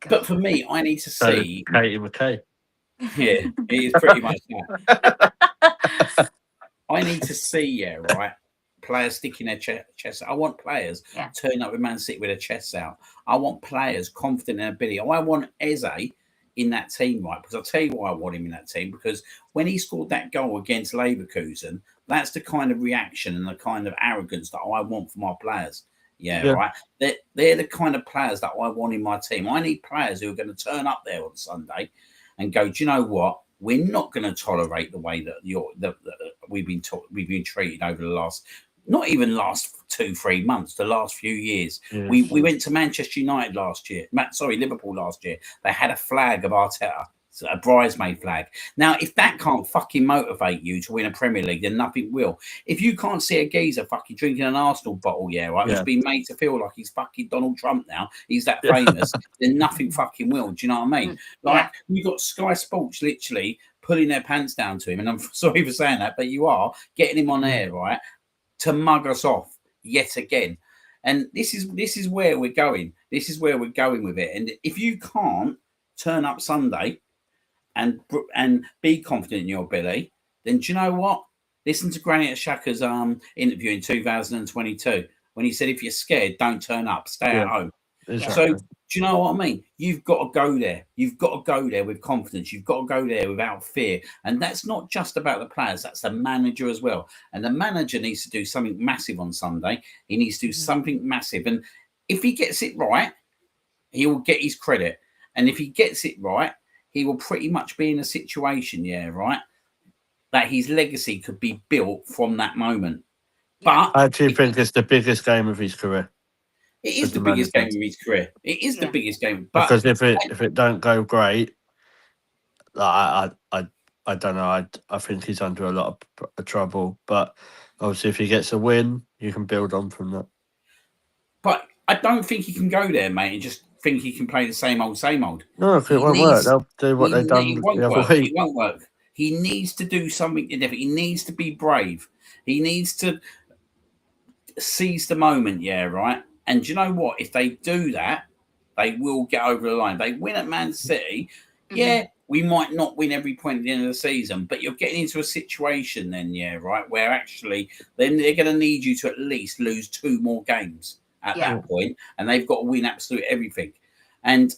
S1: But for me, I need to see
S2: Katie McKay.
S1: Yeah, it is pretty much that. I need to see, right, players sticking their chest. I want players turning up with Man City with their chests out. I want players confident in their ability. I want Eze in that team, right? Because I'll tell you why I want him in that team. Because when he scored that goal against Leverkusen, that's the kind of reaction and the kind of arrogance that I want from our players. Right. They're the kind of players that I want in my team. I need players who are going to turn up there on Sunday and go, do you know what? We're not going to tolerate the way that we've been treated over the last 2-3 months, the last few years.
S2: Yes.
S1: We went to Manchester United Liverpool last year. They had a flag of Arteta, a bridesmaid flag. Now, if that can't fucking motivate you to win a Premier League, then nothing will. If you can't see a geezer fucking drinking an Arsenal bottle, who's been made to feel like he's fucking Donald Trump now, he's that famous, then nothing fucking will. Do you know what I mean? Like, you got Sky Sports literally pulling their pants down to him, and I'm sorry for saying that, but you are getting him on air, right, to mug us off yet again. And this is where we're going. This is where we're going with it. And if you can't turn up Sunday and be confident in your ability, then do you know what? Listen to Granit Xhaka's interview in 2022 when he said, if you're scared, don't turn up, stay at home.
S2: Exactly.
S1: So do you know what I mean? You've got to go there. You've got to go there with confidence. You've got to go there without fear. And that's not just about the players. That's the manager as well. And the manager needs to do something massive on Sunday. He needs to do something massive. And if he gets it right, he will get his credit. And if he gets it right, he will pretty much be in a situation, right, that his legacy could be built from that moment. But
S2: I actually think it's the biggest game of his career.
S1: It is the biggest game of his career. It is the biggest game. But
S2: because if it don't go great, I don't know. I think he's under a lot of trouble. But obviously, if he gets a win, you can build on from that.
S1: But I don't think he can go there, mate, and just think he can play the same old.
S2: No, if it won't work, they'll do what they've done the other week.
S1: It won't work. He needs to do something different. He needs to be brave. He needs to seize the moment, right? And do you know what? If they do that, they will get over the line. They win at Man City. We might not win every point at the end of the season, but you're getting into a situation then, right, where actually then they're going to need you to at least lose 2 more games at that point, and they've got to win absolute everything. And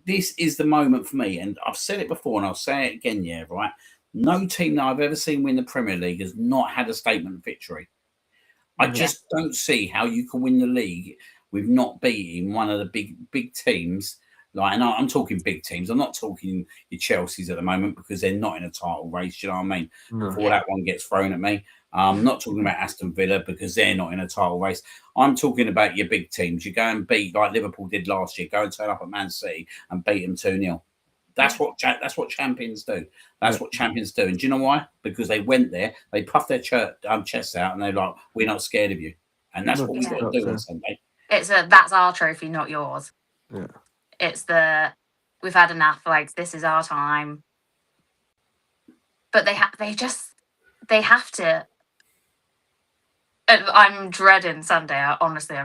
S1: this is the moment for me. And I've said it before, and I'll say it again, right? No team that I've ever seen win the Premier League has not had a statement victory. I just don't see how you can win the league with not beating one of the big teams Like, and I'm talking big teams. I'm not talking your Chelseas at the moment because they're not in a title race. You know what I mean?
S2: No.
S1: Before that one gets thrown at me. I'm not talking about Aston Villa because they're not in a title race. I'm talking about your big teams. You go and beat, like Liverpool did last year, go and turn up at Man City and beat them 2-0. That's what champions do. That's what champions do. And do you know why? Because they went there, they puffed their chests out, and they're like, "We're not scared of you." And that's what we've got to do on Sunday.
S3: That's our trophy, not yours.
S2: Yeah.
S3: It's we've had enough. Like, this is our time. But they have to. I'm dreading Sunday. Honestly,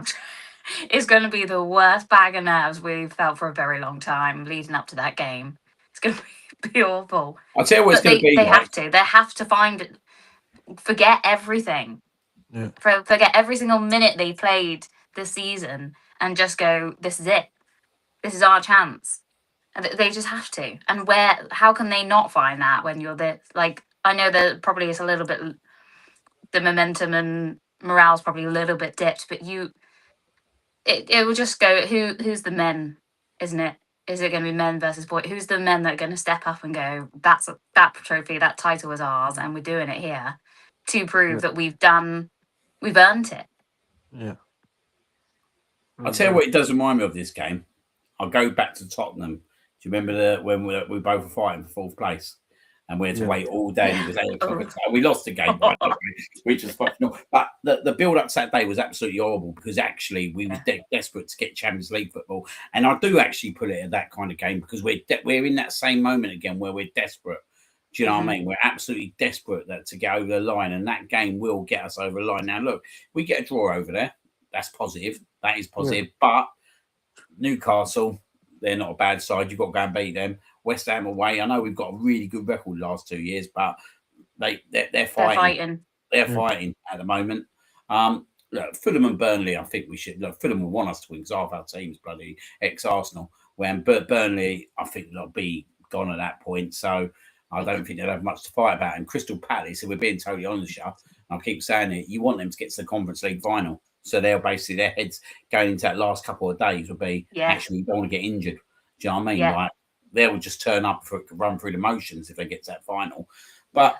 S3: it's going to be the worst bag of nerves we've felt for a very long time leading up to that game. It's going to be awful.
S1: I'll tell you what it's going to be.
S3: They have to. They have to find it. Forget everything.
S2: Yeah.
S3: Forget every single minute they played this season and just go, this is it. This is our chance. And they just have to. And how can they not find that when you're this? Like, I know that probably it's a little bit, the momentum and morale's probably a little bit dipped, but it will just go, who's the men, isn't it? Is it going to be men versus boys? Who's the men that are going to step up and go, that trophy, that title is ours, and we're doing it here to prove that we've earned it.
S2: Yeah.
S1: I'll tell you what it does remind me of this game. I'll go back to Tottenham. Do you remember when we both were fighting for fourth place? And we had to wait all day. And it was 8 o'clock. We lost the game, by the way, which was fucking. But the build-up to that day was absolutely horrible because actually we were desperate to get Champions League football. And I do actually put it at that kind of game because we're in that same moment again where we're desperate. Do you know what I mean? We're absolutely desperate to get over the line, and that game will get us over the line. Now, look, we get a draw over there. That's positive. That is positive. Yeah. But Newcastle, they're not a bad side. You've got to go and beat them. West Ham away. I know we've got a really good record the last 2 years, but they're fighting. They're fighting at the moment. Look, Fulham and Burnley, I think we should. Look, Fulham will want us to win because half our team's bloody ex-Arsenal. When Burnley, I think they'll be gone at that point. So I don't think they'll have much to fight about. And Crystal Palace, if we're being totally honest, I keep saying it, you want them to get to the Conference League final. So they'll basically, their heads going into that last couple of days will be, actually, we don't want to get injured. Do you know what I mean? Like, they will just turn up run through the motions if they get to that final. But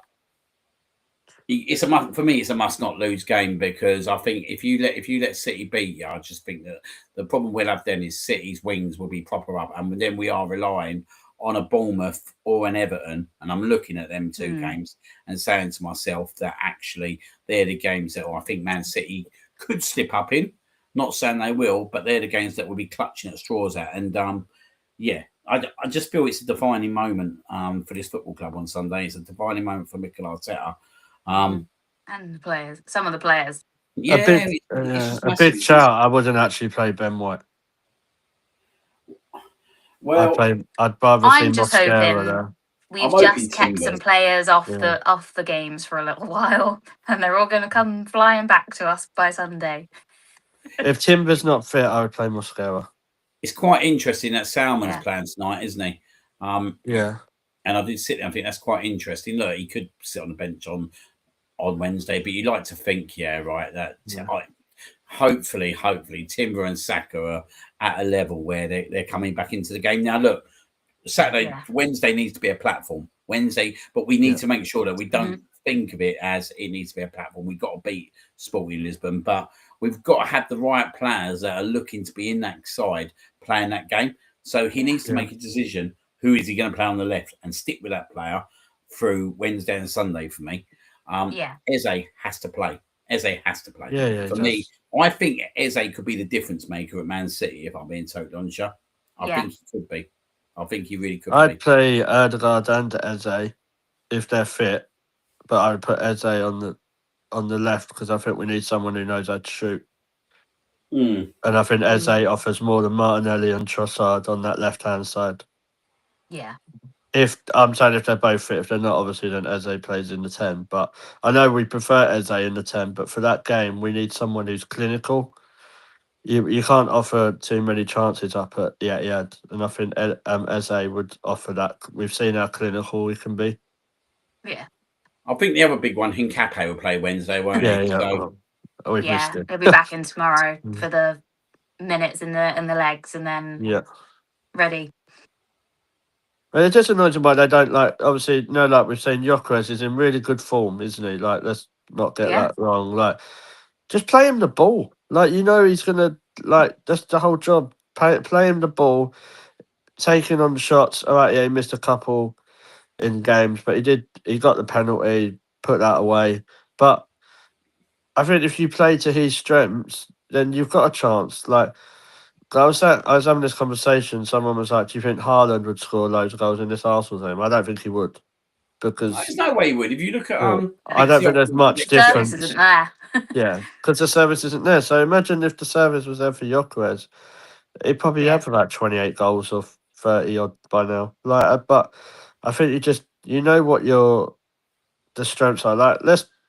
S1: it's for me, it's a must not lose game because I think if you let City beat you, I just think that the problem we'll have then is City's wings will be proper up, and then we are relying on a Bournemouth or an Everton, and I'm looking at them two games and saying to myself that actually they're the games that I think Man City could slip up in. Not saying they will, but they're the games that will be clutching at straws at. And I just feel it's a defining moment for this football club on Sunday. It's a defining moment for Mikel Arteta.
S3: And the players, some of the players.
S2: Yeah, a big shout. I wouldn't actually play Ben White.
S1: Well,
S2: I'd rather see Mosquera there.
S3: We've just kept some players off the games for a little while, and they're all going to come flying back to us by Sunday.
S2: If Timber's not fit, I would play Mosquera.
S1: It's quite interesting that Salmon's playing tonight, isn't he?
S2: Yeah.
S1: And I did sit there and think that's quite interesting. Look, he could sit on the bench on Wednesday, but you'd like to think, that hopefully Timber and Saka are at a level where they're coming back into the game. Now, look, Wednesday needs to be a platform. But we need to make sure that we don't think of it as it needs to be a platform. We've got to beat Sporting Lisbon, but we've got to have the right players that are looking to be in that side playing that game. So he needs to make a decision. Who is he going to play on the left and stick with that player through Wednesday and Sunday for me? Eze has to play. For me, I think Eze could be the difference maker at Man City, if I'm being totally honest. I think he could be. I think he really could be.
S2: I'd play Erdegaard and Eze if they're fit, but I would put Eze on the left because I think we need someone who knows how to shoot. And I think Eze offers more than Martinelli and Trossard on that left-hand side.
S3: Yeah.
S2: If they're both fit, if they're not, obviously then Eze plays in the 10. But I know we prefer Eze in the 10, but for that game, we need someone who's clinical. You can't offer too many chances up at the Etihad, and I think Eze would offer that. We've seen how clinical we can be.
S3: Yeah.
S1: I think the other big one, Hincapié, will play Wednesday, won't he?
S3: Yeah, he'll be back in tomorrow for the minutes in the legs, and then ready.
S2: And it just annoys me why they don't obviously, like we've seen, Gyökeres is in really good form, isn't he? Like, let's not get that wrong. Like, just play him the ball. Like, he's going to, that's the whole job. Play him the ball, taking on the shots. All right, yeah, he missed a couple in games, but he got the penalty, put that away. But I think if you play to his strengths, then you've got a chance. Like, I was having this conversation. Someone was like, "Do you think Haaland would score loads of goals in this Arsenal team?" I don't think he would, because
S1: There's no way he would. If you look at
S2: I don't think there's much
S3: The service
S2: difference.
S3: isn't there.
S2: Yeah, because the service isn't there. So imagine if the service was there for Gyökeres, he'd probably have about 28 goals or 30 odd by now. But I think you know what the strengths are. Like,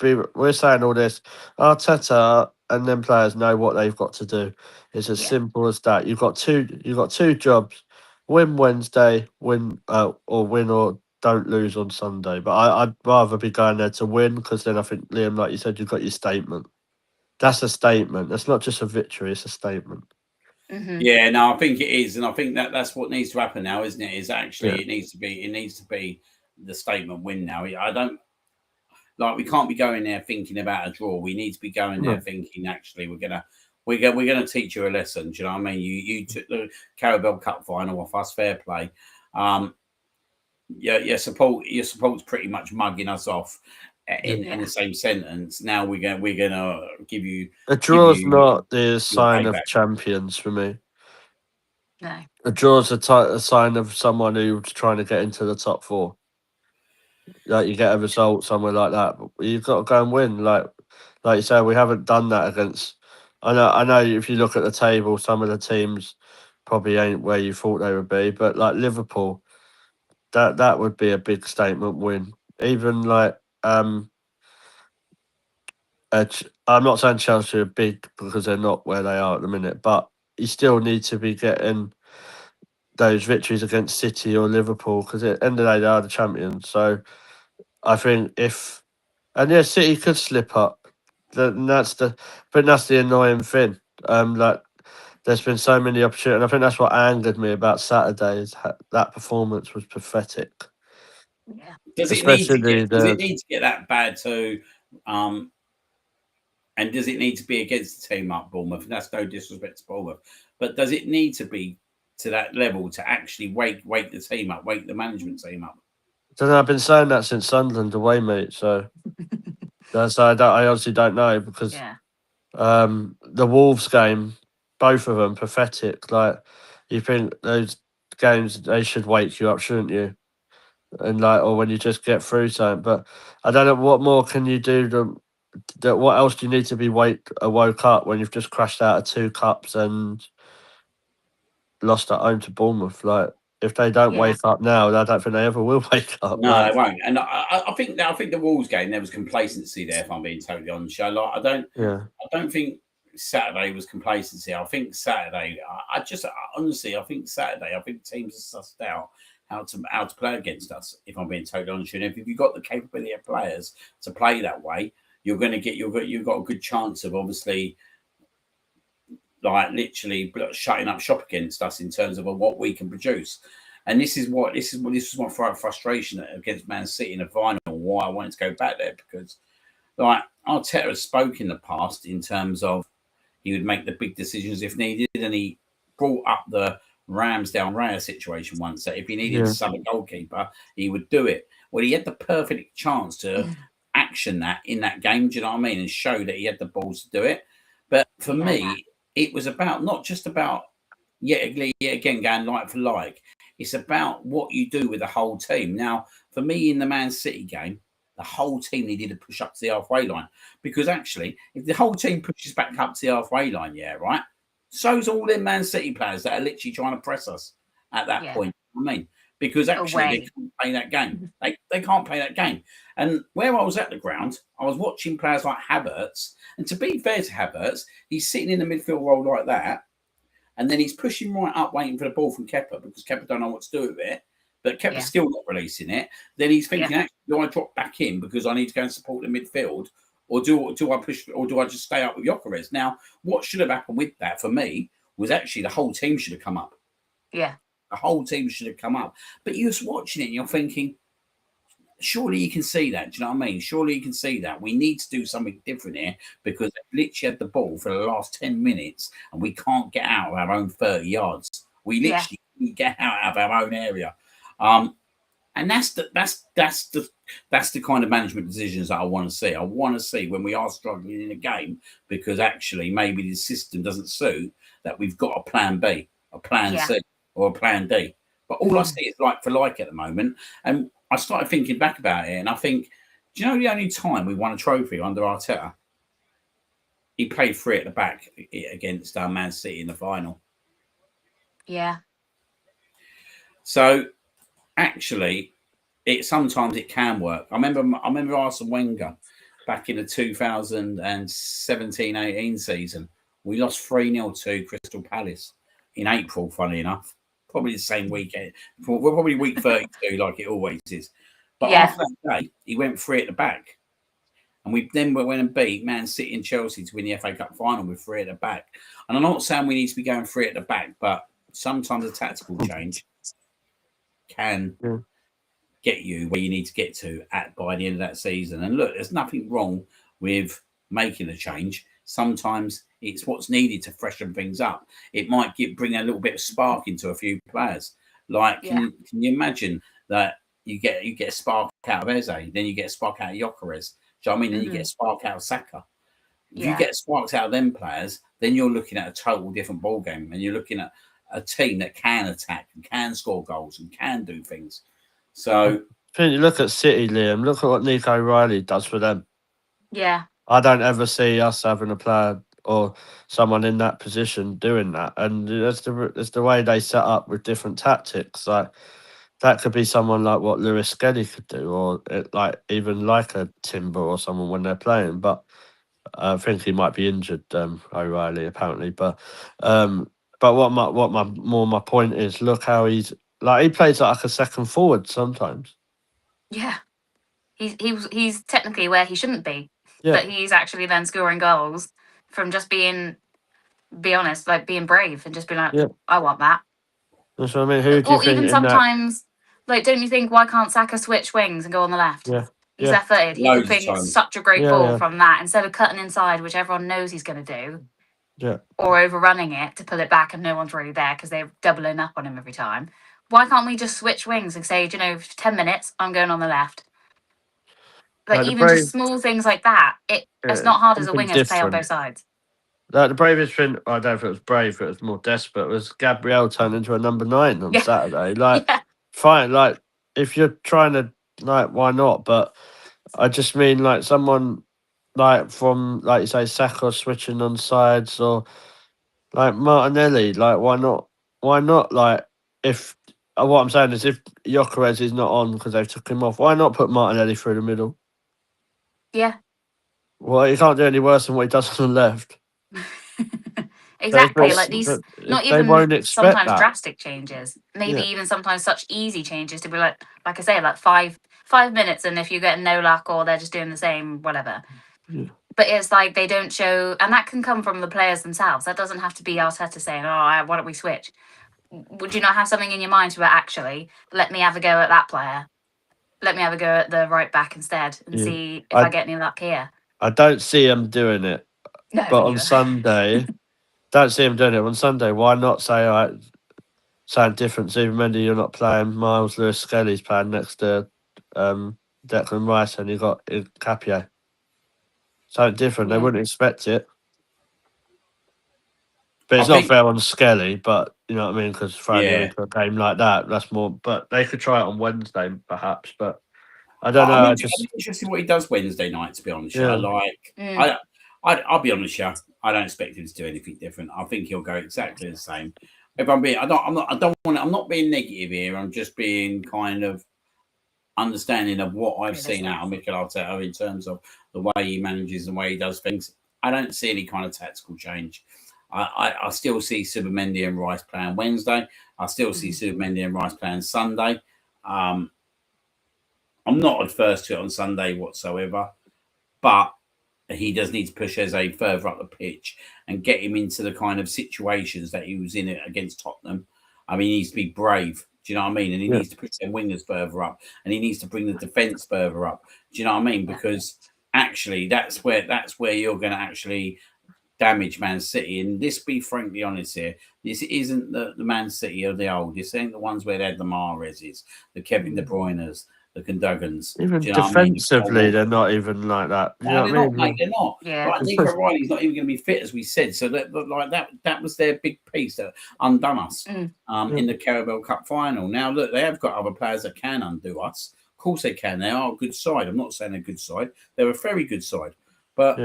S2: we're saying all this. Arteta and them players know what they've got to do. It's as simple as that. You've got two jobs: win Wednesday, win or don't lose on Sunday. But I'd rather be going there to win, because then I think, Liam, like you said, you've got your statement. That's a statement. That's not just a victory; it's a statement.
S3: Mm-hmm.
S1: Yeah, no, I think it is, and I think that's what needs to happen now, isn't it? Is actually it needs to be the statement win now. I don't. Like, we can't be going there thinking about a draw. We need to be going there thinking, actually, we're gonna teach you a lesson. Do you know what I mean? You took the Carabao Cup final off us, fair play. Your support's pretty much mugging us off in the same sentence. Now we're gonna give you
S2: a draw's not the sign of champions for me.
S3: No,
S2: a draw's a sign of someone who's trying to get into the top four. Like, you get a result somewhere like that, but you've got to go and win. Like you say, we haven't done that against. I know. If you look at the table, some of the teams probably ain't where you thought they would be. But like Liverpool, that would be a big statement win. Even I'm not saying Chelsea are big, because they're not where they are at the minute, but you still need to be getting those victories against City or Liverpool, because at the end of the day, they are the champions. So I think City could slip up. That's the annoying thing. There's been so many opportunities, and I think that's what angered me about Saturday, is that performance was pathetic.
S3: Yeah.
S1: Does it need to get that bad too? And does it need to be against the team up Bournemouth? And that's no disrespect to Bournemouth, but does it need to be to that level to actually wake the team up, wake the management team up?
S2: I've been saying that since Sunderland away, mate. So I honestly don't know, because the Wolves game, both of them pathetic. Like, you think those games, they should wake you up, shouldn't you? And or when you just get through something. But I don't know, what more can you do what else do you need to be woke up when you've just crashed out of 2 cups and lost at home to Bournemouth? Like, if they don't wake up now, I don't think they ever will wake up.
S1: No, they won't. And I think the Wolves game, there was complacency there, if I'm being totally honest. I don't think Saturday was complacency. I think Saturday, I think Saturday, I think teams are sussed out how to play against us, if I'm being totally honest. And if you've got the capability of players to play that way, you've got a good chance of, obviously, like, literally shutting up shop against us in terms of what we can produce. And this is my frustration against Man City in the final. Why I wanted to go back there, because like Arteta has spoke in the past in terms of he would make the big decisions if needed, and he brought up the Ramsdale Raya situation once, that if he needed to sub a goalkeeper, he would do it. Well, he had the perfect chance to action that in that game. Do you know what I mean? And show that he had the balls to do it. But for me, it was about not just about yet again going like for like. It's about what you do with the whole team. Now, for me, in the Man City game, the whole team needed to push up to the halfway line, because actually, if the whole team pushes back up to the halfway line, so's all them Man City players that are literally trying to press us at that point. I mean, because actually they can't play that game. They can't play that game. And where I was at the ground, I was watching players like Havertz. And to be fair to Havertz, he's sitting in the midfield role like that. And then he's pushing right up, waiting for the ball from Kepa, because Kepa don't know what to do with it. But Kepa's still not releasing it. Then he's thinking, actually, do I drop back in because I need to go and support the midfield? Or do I push, or do I just stay up with Gyökeres? Now, what should have happened with that for me was actually the whole team should have come up.
S3: Yeah.
S1: The whole team should have come up. But you're just watching it and you're thinking, surely you can see that. Do you know what I mean? Surely you can see that. We need to do something different here because they've literally had the ball for the last 10 minutes and we can't get out of our own 30 yards. We literally can't get out of our own area. And that's the kind of management decisions that I want to see. I want to see when we are struggling in a game because actually maybe the system doesn't suit that we've got a plan B, a plan C, or a plan D. But all I see is like for like at the moment. And I started thinking back about it, and I think, do you know the only time we won a trophy under Arteta? He played free at the back against Man City in the final.
S3: Yeah.
S1: So actually, sometimes it can work. I remember Arsene Wenger back in the 2017-18 season. We lost 3-0 to Crystal Palace in April, funny enough. Probably the same weekend. We're probably week 32, like it always is. But after that day, he went free at the back. And we then went and beat Man City and Chelsea to win the FA Cup final with free at the back. And I'm not saying we need to be going free at the back, but sometimes a tactical change can get you where you need to get to by the end of that season. And look, there's nothing wrong with making a change. Sometimes it's what's needed to freshen things up. It might bring a little bit of spark into a few players. Like, can you imagine that you get a spark out of Eze, then you get a spark out of Gyökeres? Do you know what I mean? Then you get a spark out of Saka. If you get sparks out of them players, then you're looking at a total different ball game, and you're looking at a team that can attack and can score goals and can do things. So,
S2: you look at City, Liam. Look at what Nico Riley does for them.
S3: Yeah.
S2: I don't ever see us having a player or someone in that position doing that, and that's the way they set up with different tactics. Like that could be someone like what Lewis Skelly could do, or even like a Timber or someone when they're playing. But I think he might be injured, O'Reilly apparently. But what my point is, look how he plays like a second forward sometimes.
S3: Yeah. He's technically where he shouldn't be.
S2: Yeah.
S3: But he's actually then scoring goals from just be honest, like being brave and just being like, I want that.
S2: That's what I mean. Who do you think
S3: even sometimes, like, don't you think, why can't Saka switch wings and go on the left?
S2: Yeah.
S3: He's left-footed. He could ping such a great ball from that instead of cutting inside, which everyone knows he's going to do.
S2: Yeah.
S3: Or overrunning it to pull it back and no one's really there because they're doubling up on him every time. Why can't we just switch wings and say, 10 minutes, I'm going on the left? Like even just small things like that, it's not hard as a winger to play on both sides.
S2: Like the bravest thing, I don't know if it was brave, it was more desperate, was Gabriel turned into a number 9 on Saturday. Like, fine, like, if you're trying to, like, why not? But I just mean, like, someone, like, from, like you say, Saka switching on sides, or, like, Martinelli, like, why not? Why not, like, if, what I'm saying is, if Gyökeres is not on because they've took him off, why not put Martinelli through the middle?
S3: Yeah.
S2: Well, he can't do any worse than what he does on the left.
S3: Exactly, like these, not even sometimes
S2: that.
S3: drastic changes. Maybe even sometimes such easy changes to be like I say, like 5 minutes, and if you get no luck or they're just doing the same, whatever.
S2: Yeah.
S3: But it's like they don't show, and that can come from the players themselves. That doesn't have to be Arteta saying, "Oh, why don't we switch?" Would you not have something in your mind to actually let me have a go at that player? Let me have a go at the right back instead and see if I get any luck here.
S2: I don't see him doing it.
S3: No,
S2: but on Sunday, don't see him doing it on Sunday. Why not say something different? Stephen Mendy, you're not playing. Miles Lewis Skelly's playing next to Declan Rice, and you got Capio. Something different. They wouldn't expect it. But it's not fair on Skelly, but you know what I mean? Because throwing him into a game like that's more. But they could try it on Wednesday, perhaps. But I don't know.
S1: I'm interested in what he does Wednesday night, to be honest. I'll be honest, I don't expect him to do anything different. I think he'll go exactly the same. If I'm being, I'm not being negative here. I'm just being kind of understanding of what I've seen out of Mikel Arteta in terms of the way he manages and the way he does things. I don't see any kind of tactical change. I still see Subamendi and Rice playing Wednesday. I still see Subamendi and Rice playing Sunday. I'm not adverse to it on Sunday whatsoever, but he does need to push Eze further up the pitch and get him into the kind of situations that he was in against Tottenham. I mean, he needs to be brave. Do you know what I mean? And he
S2: Yeah.
S1: needs to put their wingers further up, and he needs to bring the defence further up. Do you know what I mean? Because actually, that's where you're going to actually damage Man City. And let's be frankly honest here. This isn't the Man City of the old. This ain't the ones where they had the Mahrezes, the Kevin De Bruynes, the Gundogan's.
S2: Even
S1: Do you know what I mean?
S2: defensively, they're not even like that. You know
S1: No, they're
S2: what I
S1: not,
S2: mean?
S1: mate. They're not.
S3: Yeah.
S1: Like Nico Riley's not even going to be fit, as we said. So that was their big piece that undone us in the Carabao Cup final. Now look, they have got other players that can undo us. Of course they can. They are a good side. I'm not saying they're a good side. They're a very good side, but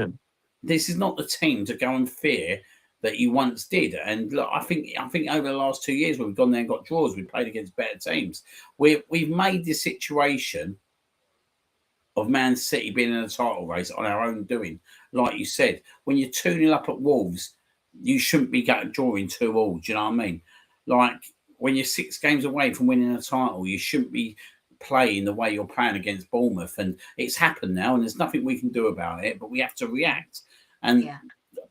S1: this is not the team to go and fear that you once did. And look, I think over the last 2 years when we've gone there and got draws, we've played against better teams. We've made this situation of Man City being in a title race on our own doing. Like you said, when you're 2-0 up at Wolves, you shouldn't be drawing 2-2. Do you know what I mean? Like when you're 6 games away from winning a title, you shouldn't be playing the way you're playing against Bournemouth. And it's happened now, and there's nothing we can do about it, but we have to react. And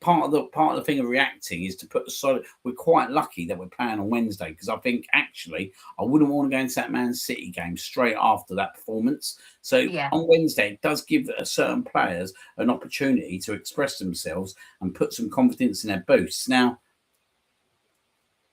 S1: part of the thing of reacting is to put a solid. We're quite lucky that we're playing on Wednesday, because I think actually I wouldn't want to go into that Man City game straight after that performance. So on Wednesday, it does give certain players an opportunity to express themselves and put some confidence in their boots. Now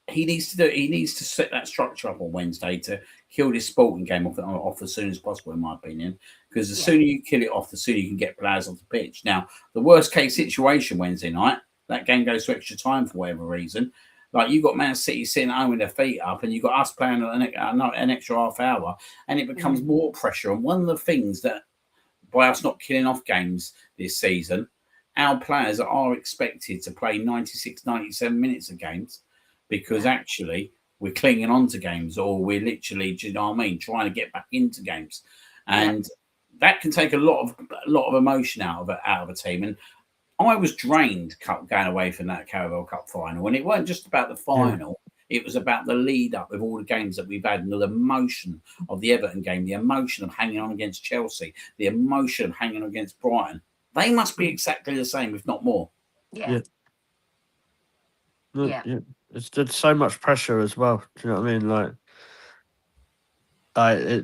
S1: he needs to set that structure up on Wednesday to kill this Sporting game off as soon as possible, in my opinion. Because the sooner you kill it off, the sooner you can get players off the pitch. Now, the worst case situation Wednesday night, that game goes to extra time for whatever reason. Like you got Man City sitting at home with their feet up, and you got us playing an extra half hour, and it becomes more pressure. And one of the things that, by us not killing off games this season, our players are expected to play 96, 97 minutes of games, because actually we're clinging on to games, or we're literally, do you know what I mean, trying to get back into games, and that can take a lot of emotion out of a team. And I was drained going away from that Carabao Cup final, and it wasn't just about the final. It was about the lead up of all the games that we've had, and the emotion of the Everton game, the emotion of hanging on against Chelsea, the emotion of hanging on against Brighton. They must be exactly the same, if not more.
S2: It's just so much pressure as well. Do you know what I mean? Like I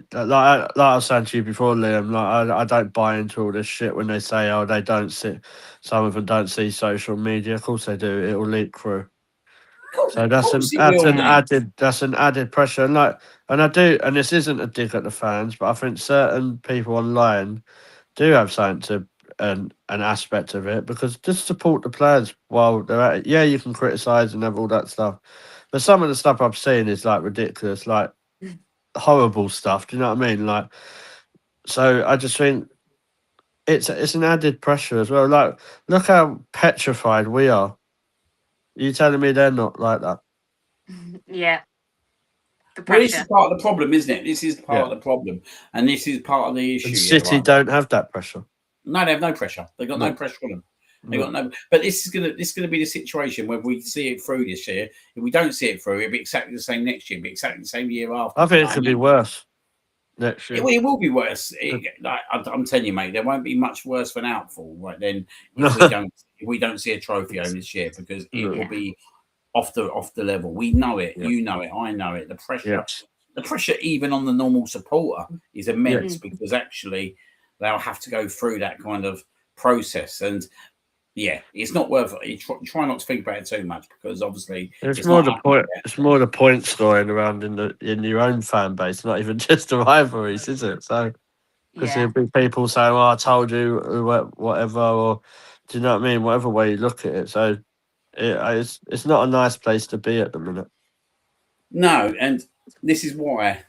S2: was saying to you before, Liam, like I don't buy into all this shit when they say, oh, they don't see, some of them don't see social media. Of course they do. It will leak through. So that's an added pressure. And I do, and this isn't a dig at the fans, but I think certain people online do have something to an aspect of it, because just support the players while they're at it. Yeah, you can criticise and have all that stuff, but some of the stuff I've seen is like ridiculous, like horrible stuff. Do you know what I mean? Like, so I just think it's an added pressure as well. Like, look how petrified we are. Are you telling me they're not like that?
S3: Yeah.
S1: Well, this is part of the problem, isn't it? This is part of the problem, and this is part of the issue.
S2: And City don't have that pressure.
S1: No, they have no pressure. They've got no pressure on them. They got no. But this is gonna be the situation whether we see it through this year. If we don't see it through, it'll be exactly the same next year. It'll be exactly the same year after.
S2: I think it could be worse next year.
S1: It will be worse. I'm telling you, mate, there won't be much worse of an outfall right then if we don't see a trophy home this year, because it will be off the level. We know it. You know it. I know it. The pressure, even on the normal supporter, is immense, because actually they'll have to go through that kind of process. And it's not worth it. Try not to think about it too much, because obviously
S2: it's more the point. It's more the points scoring around in your own fan base, not even just the rivalries, is it? So because there'll be people saying, "Well, I told you," whatever, or do you know what I mean? Whatever way you look at it. So it's not a nice place to be at the minute.
S1: No, and this is why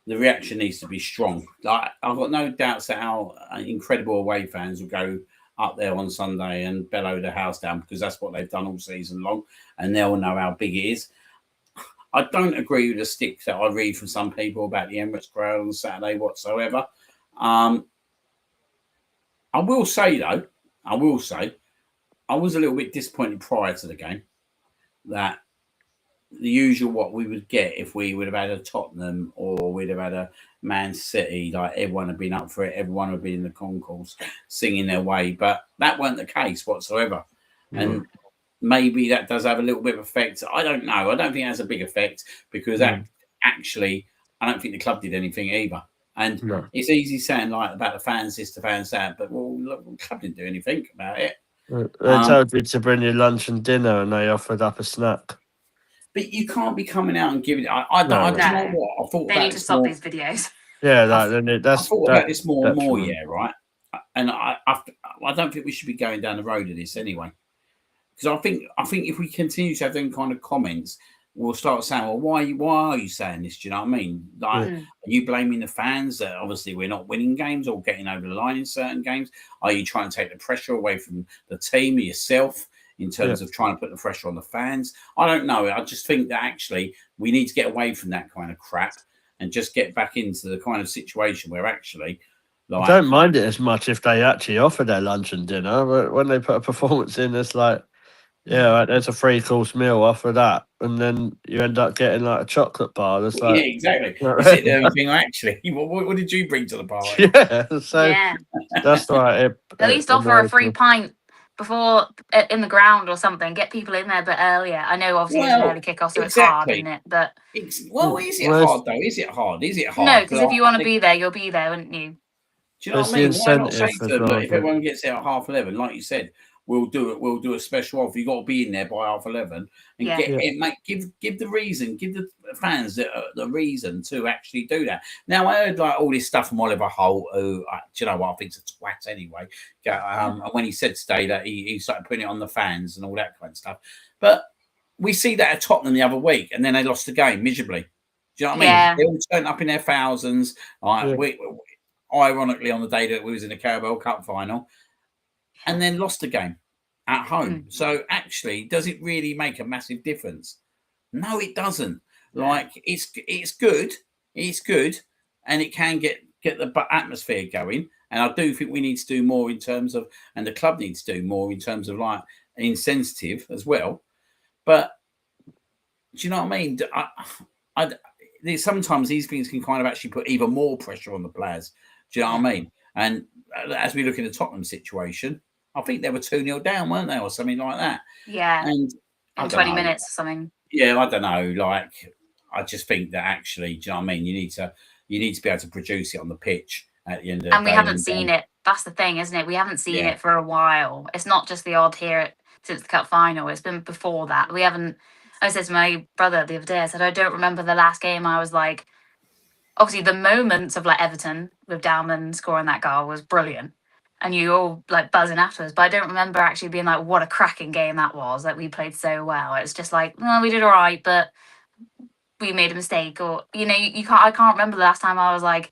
S1: the reaction needs to be strong. Like, I've got no doubts that our incredible away fans will go up there on Sunday and bellow the house down, because that's what they've done all season long, and they'll know how big it is. I don't agree with the stick that I read from some people about the Emirates crowd on Saturday whatsoever. I will say, though, I was a little bit disappointed prior to the game that the usual what we would get if we would have had a Tottenham or we'd have had a Man City, like everyone had been up for it, everyone would be in the concourse singing their way, but that weren't the case whatsoever. And maybe that does have a little bit of effect. I don't know. I don't think it has a big effect because actually, I don't think the club did anything either. And it's easy saying like about the fans this, the fans that, but look, the club didn't do anything about it.
S2: They told you to bring you lunch and dinner, and they offered up a snack.
S1: But you can't be coming out and giving. I do you know what? I thought
S3: they
S1: about
S3: need to stop these videos.
S2: Yeah,
S1: I thought about this more and more. Yeah, right. And I don't think we should be going down the road of this anyway. Because I think if we continue to have them kind of comments, we'll start saying, well, why are you saying this? Do you know what I mean? Like, are you blaming the fans that obviously we're not winning games or getting over the line in certain games? Are you trying to take the pressure away from the team or yourself in terms of trying to put the pressure on the fans? I don't know. I just think that actually we need to get away from that kind of crap and just get back into the kind of situation where actually, like,
S2: I don't mind it as much if they actually offer their lunch and dinner, but when they put a performance in, it's like, yeah, right, there's a 3-course meal, offer that, and then you end up getting like a chocolate bar. That's like,
S1: yeah, exactly. You sit there and think, actually, what did you bring to the party?
S2: Yeah, so that's right.
S3: At least offer a free pint before in the ground or something. Get people in there a bit earlier. I know, obviously, it's an early kickoff, so it's hard, isn't it? But
S1: is it hard though? Is it hard?
S3: No, because if you want to be there, you'll be there, wouldn't you?
S1: Do you know what I mean? Why not say to them, look, if everyone gets there at 11:30, like you said, we'll do a special offer. You got to be in there by 11:30 and give the reason, give the fans the reason to actually do that. Now I heard like all this stuff from Oliver Holt, who do you know what, I think's a twat anyway. And when he said today that he started putting it on the fans and all that kind of stuff, but we see that at Tottenham the other week, and then they lost the game miserably. Do you know what I mean? They all turned up in their thousands. Ironically, on the day that we was in the Carabao Cup final, and then lost the game at home. So actually, does it really make a massive difference? No, it doesn't. Like it's good, and it can get the atmosphere going. And I do think we need to do more in terms of, and the club needs to do more in terms of like insensitive as well. But do you know what I mean? Sometimes these things can kind of actually put even more pressure on the players. Do you know what I mean? And as we look in the Tottenham situation, I think they were 2-0 down, weren't they, or something like that?
S3: Yeah.
S1: And
S3: in 20 minutes or something.
S1: Yeah, I don't know. Like, I just think that actually, do you know what I mean? You need to be able to produce it on the pitch at the end of the day.
S3: And we haven't seen it. That's the thing, isn't it? We haven't seen it for a while. It's not just the odd here since the cup final. It's been before that. We haven't. I said to my brother the other day, I said, I don't remember the last game. I was like, obviously the moments of like Everton with Dalman scoring that goal was brilliant, and you all like buzzing afterwards. But I don't remember actually being like, what a cracking game that was. Like we played so well. It's just like, well, we did all right, but we made a mistake, or you know, I can't remember the last time I was like,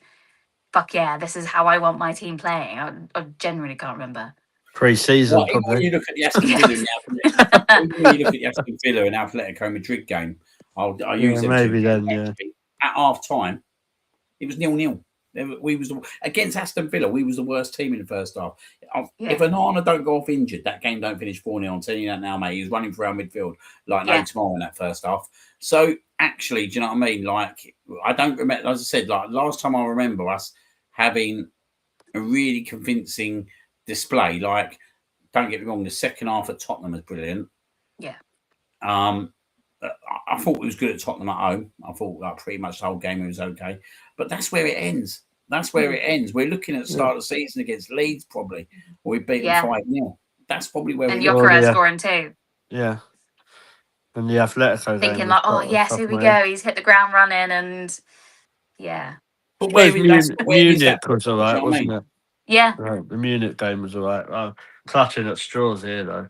S3: fuck yeah, this is how I want my team playing. I genuinely can't remember.
S2: Pre-season,
S1: probably. When you look at the Aston Villa and Atletico Madrid game, I'll use them
S2: maybe then.
S1: At half time, it was 0-0. We was against Aston Villa. We was the worst team in the first half. If Onana don't go off injured, that game don't finish 4-0. I'm telling you that now, mate. He was running for our midfield like no tomorrow in that first half. So actually, do you know what I mean? Like I don't remember. As I said, like last time I remember us having a really convincing display. Like, don't get me wrong, the second half at Tottenham was brilliant.
S3: Yeah.
S1: I thought it was good at Tottenham at home. I thought like pretty much the whole game was okay. But that's where it ends. We're looking at the start of the season against Leeds, probably. We beat them 5-0. That's probably where
S3: we're Gyökeres scoring too.
S2: Yeah. And the Atletico
S3: thinking like, oh yes, here we go. He's hit the ground running, and
S1: But
S2: Munich was all right, wasn't it?
S3: Yeah.
S2: Right, the Munich game was all right. Clutching at straws here, though.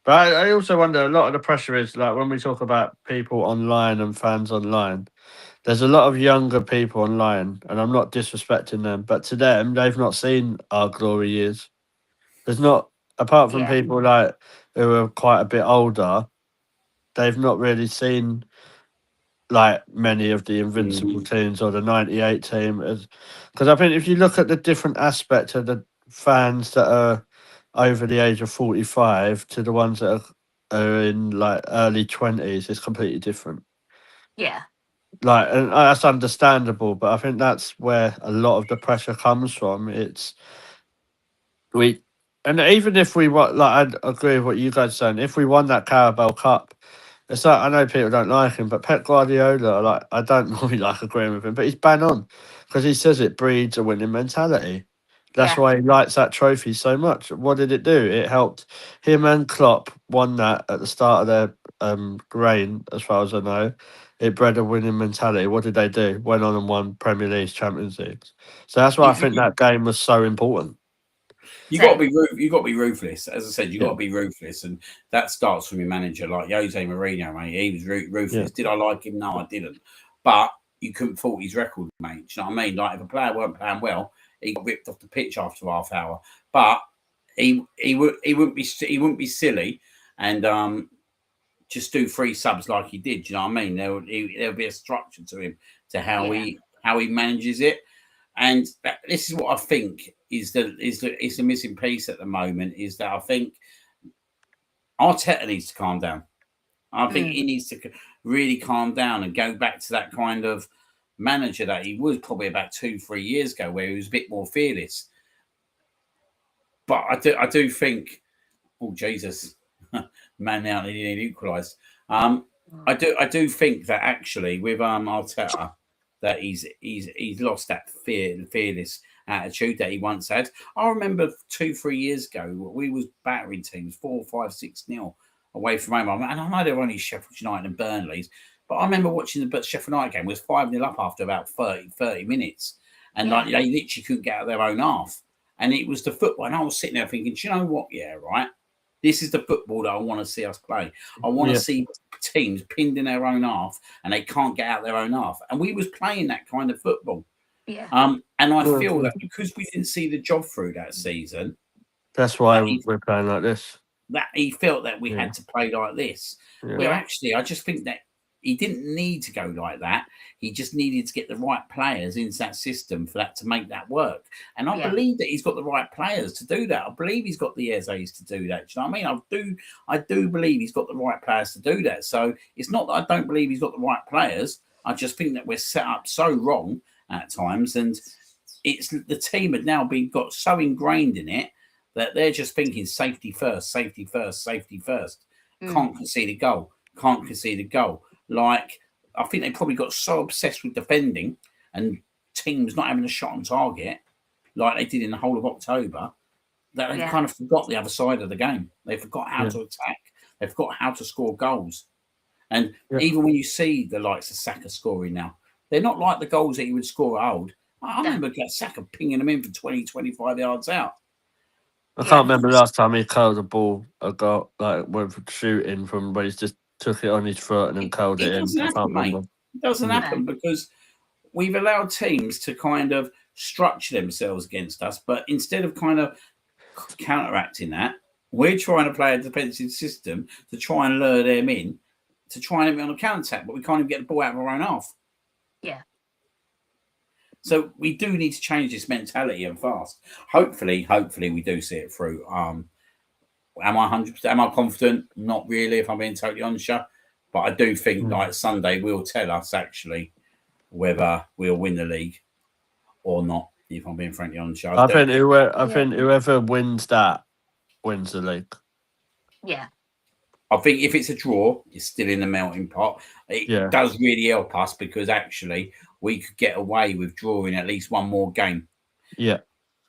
S2: But I also wonder, a lot of the pressure is, like, when we talk about people online and fans online, there's a lot of younger people online, and I'm not disrespecting them, but to them, they've not seen our glory years. There's not, apart from people like who are quite a bit older, they've not really seen like many of the invincible teams or the 98 team. Because I think if you look at the different aspect of the fans that are over the age of 45 to the ones that are in like early 20s, it's completely different.
S3: Yeah.
S2: Like, and that's understandable, but I think that's where a lot of the pressure comes from. And even if we won, like I agree with what you guys are saying. If we won that Carabao Cup, it's like I know people don't like him, but Pep Guardiola, like I don't normally like agreeing with him, but he's bang on because he says it breeds a winning mentality. That's
S3: Yeah.
S2: why he likes that trophy so much. What did it do? It helped him and Klopp won that at the start of their reign, as far as I know. It bred a winning mentality. What did they do? Went on and won Premier League, Champions Leagues. So that's why I think that game was so important.
S1: You got to be ruthless. As I said, you got
S2: Yeah.
S1: to be ruthless, and that starts from your manager, like Jose Mourinho, mate. He was ruthless.
S2: Yeah.
S1: Did I like him? No, I didn't. But you couldn't fault his record, mate. Do you know what I mean? Like if a player weren't playing well, he got ripped off the pitch after half hour. But he wouldn't be silly and just do 3 subs like he did. Do you know what I mean? There'll be a structure to him to how he manages it. And this is what I think is the missing piece at the moment, is that I think Arteta needs to calm down. I think he needs to really calm down and go back to that kind of manager that he was probably about 2-3 years ago, where he was a bit more fearless. But I do think, oh Jesus, Man United need equalised. I do think that actually with Arteta, that he's lost that fearless attitude that he once had. I remember 2-3 years ago we was battering teams 4-5-6-0 away from home, and I know they were only Sheffield United and Burnley's, but I remember watching the Sheffield United game was 5-0 up after about 30 minutes, and like they literally couldn't get out of their own half, and it was the football. And I was sitting there thinking, do you know what? Yeah, right. This is the football that I want to see us play. I want to see teams pinned in their own half and they can't get out their own half. And we was playing that kind of football.
S3: Yeah.
S1: And I feel that because we didn't see the job through that season,
S2: that's why we're playing like this.
S1: That he felt that we had to play like this.
S2: Yeah.
S1: Where actually, I just think that he didn't need to go like that. He just needed to get the right players into that system for that to make that work. And I believe that he's got the right players to do that. I believe he's got the Eze's to do that. Do you know what I mean? I do believe he's got the right players to do that. So it's not that I don't believe he's got the right players. I just think that we're set up so wrong at times, and it's the team had now got so ingrained in it that they're just thinking safety first, safety first, safety first. Can't concede a goal. Can't concede a goal. Like, I think they probably got so obsessed with defending and teams not having a shot on target, like they did in the whole of October, that they kind of forgot the other side of the game. They forgot how to attack. They forgot how to score goals. And even when you see the likes of Saka scoring now, they're not like the goals that he would score at old. I remember Saka pinging them in for 20, 25 yards out.
S2: I can't remember the last time he curled a ball, with shooting from where he's just took it on his foot and then curled it in. I can't remember.
S1: It doesn't happen because we've allowed teams to kind of structure themselves against us, but instead of kind of counteracting that, we're trying to play a defensive system to try and lure them in, to try and be on a counter attack, but we can't even get the ball out of our own half.
S3: Yeah.
S1: So we do need to change this mentality and fast. Hopefully we do see it through. Am I 100%? Am I confident? Not really, if I'm being totally honest. But I do think like Sunday will tell us actually whether we'll win the league or not. If I'm being frankly honest,
S2: I think whoever wins that wins the league.
S3: Yeah.
S1: I think if it's a draw, it's still in the melting pot. It does really help us because actually we could get away with drawing at least one more game.
S2: Yeah.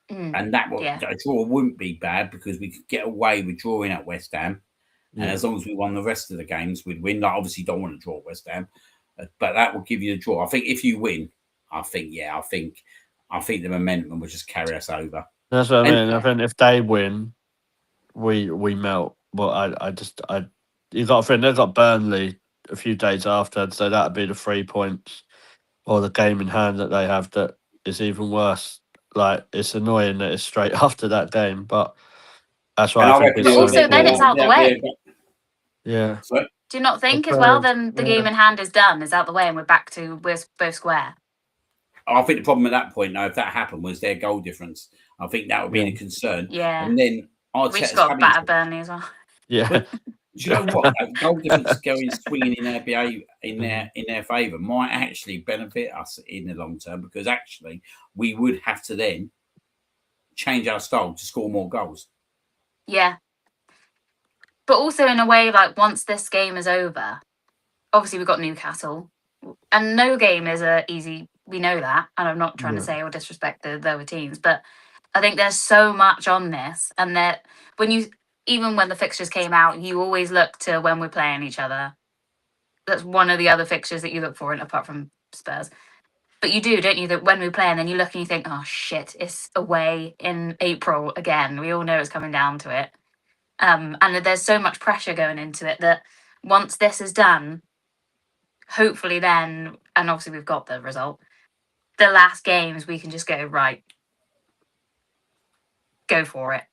S1: And a draw wouldn't be bad because we could get away with drawing at West Ham. And as long as we won the rest of the games, we'd win. Like, obviously, don't want to draw West Ham, but that will give you the draw. I think if you win, I think the momentum will just carry us over.
S2: That's what I mean. I think if they win, we melt. Well, you got to think they've got Burnley a few days after, so that'd be the 3 points or the game in hand that they have that is even worse. Like, it's annoying that it's straight after that game, but that's why I think it's
S3: also then it's out the way.
S2: Yeah.
S1: So,
S3: do you not think as well then the game in hand is done, is out the way, and we're both square?
S1: I think the problem at that point, though, if that happened, was their goal difference. I think that would be the concern.
S3: Yeah.
S1: And then
S3: we just got batter Burnley as well.
S2: Yeah.
S1: But, do you know what? Goal difference going swinging in their behavior, in their favour might actually benefit us in the long term, because actually we would have to then change our style to score more goals.
S3: Yeah. But also in a way, like once this game is over, obviously we've got Newcastle, and no game is easy. We know that, and I'm not trying to say or disrespect the other teams, but I think there's so much on this, and that even when the fixtures came out, you always look to when we're playing each other. That's one of the other fixtures that you look for, apart from Spurs. But you do, don't you? That when we play, and then you look and you think, oh shit, it's away in April again. We all know it's coming down to it. And there's so much pressure going into it that once this is done, hopefully then, and obviously we've got the result, the last games we can just go, right, go for it.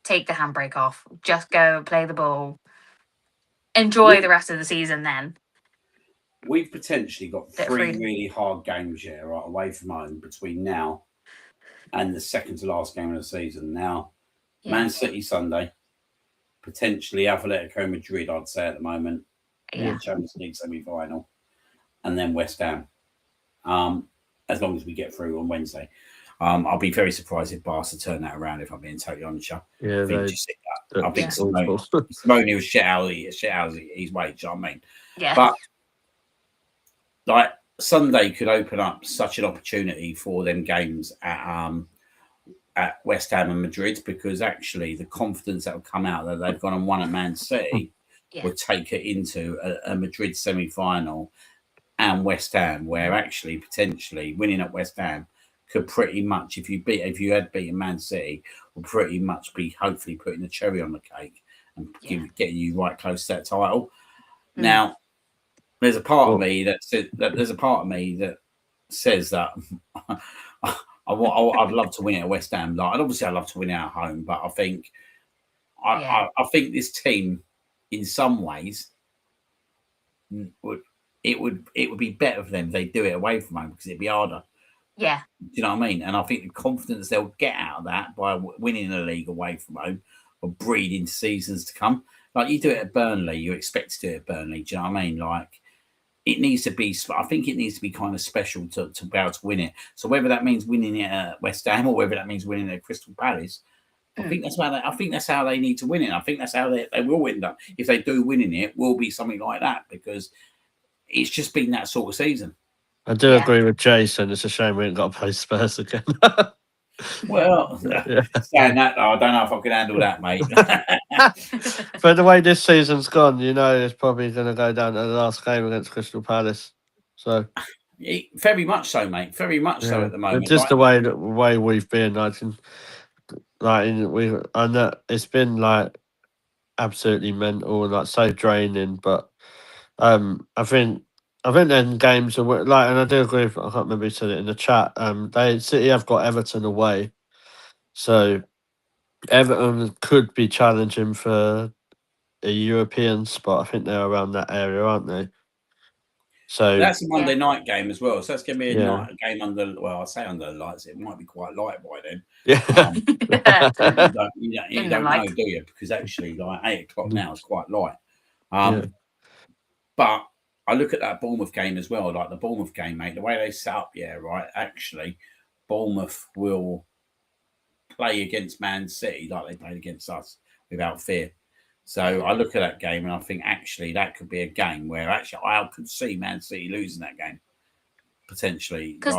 S3: Take the handbrake off. Just go play the ball. Enjoy the rest of the season then.
S1: We've potentially got
S3: Bit of
S1: 3
S3: freedom.
S1: really hard games here, right, away from home between now and the second to last game of the season. Now,
S3: Yeah.
S1: Man City Sunday, potentially Atletico Madrid, I'd say at the moment, in
S3: Yeah.
S1: the Champions League semi-final, and then West Ham. As long as we get through on Wednesday. I'll be very surprised if Barca turn that around, if I'm being totally honest.
S2: Yeah,
S1: I think Simone was shit out his way, do you know what I mean?
S3: Yeah.
S1: But like Sunday could open up such an opportunity for them games at West Ham and Madrid, because actually the confidence that will come out that they've gone and won at Man City would take it into a Madrid semi-final and West Ham, where actually potentially winning at West Ham could pretty much, if you had beaten Man City, will pretty much be hopefully putting the cherry on the cake and getting you right close to that title. Now, there's a part of me that says that I'd love to win it at West Ham. Like, and obviously, I'd love to win it at home, but I think I think this team, in some ways, would be better for them if they do it away from home, because it'd be harder.
S3: Yeah.
S1: Do you know what I mean? And I think the confidence they'll get out of that by winning the league away from home will breed into seasons to come. Like, you do it at Burnley, you expect to do it at Burnley. Do you know what I mean? Like, it needs to be. I think it needs to be kind of special to be able to win it. So whether that means winning it at West Ham or whether that means winning it at Crystal Palace, I think that's how they need to win it. I think that's how they will end up. If they do winning it, will be something like that, because it's just been that sort of season.
S2: I do agree with Jason. It's a shame we ain't got to play Spurs again.
S1: Well, saying that, though, I don't know if I can handle that, mate.
S2: But the way this season's gone, it's probably going to go down to the last game against Crystal Palace. So,
S1: very much so, mate. Very much so at the moment.
S2: But just the way we've been, I know it's been like absolutely mental, like so draining. But I think then games are like, and I do agree. I can't remember who said it in the chat. City have got Everton away, so Everton could be challenging for a European spot. I think they're around that area, aren't they? So
S1: that's a Monday night game as well. So that's going to be a game under. Well, I say under the lights. It might be quite light by then.
S2: Yeah.
S1: You don't know, do you? Because actually, like 8 o'clock now is quite light. But I look at that Bournemouth game as well. Like the Bournemouth game, mate. The way they set up, right. Actually, Bournemouth will play against Man City like they played against us, without fear. So I look at that game and I think actually that could be a game where actually I could see Man City losing that game, potentially.
S3: Because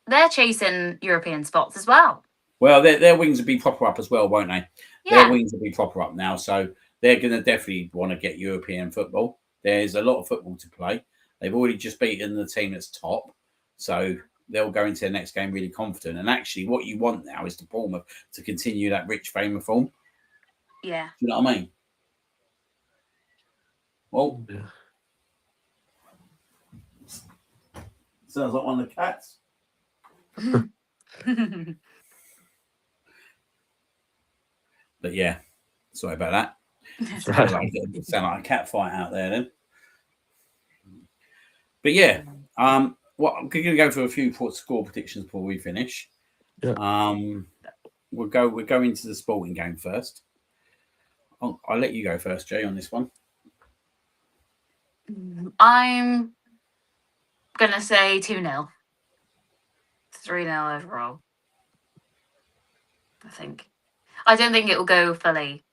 S3: they're chasing European spots as well.
S1: Well, their wings will be proper up as well, won't they?
S3: Yeah.
S1: Their wings will be proper up now. So they're going to definitely want to get European football. There's a lot of football to play. They've already just beaten the team that's top. So they'll go into the next game really confident. And actually what you want now is to Bournemouth to continue that rich fame of form.
S3: Yeah.
S1: Do you know what I mean? Well, sounds like one of the cats. But yeah, sorry about that. Sound like a cat fight out there then. But yeah, I'm going to go for a few score predictions before we finish.
S2: Yeah.
S1: We'll go into the sporting game first. I'll let you go first, Jay, on this one.
S3: I'm gonna say 2-0. 3-0 overall. I don't think it will go fully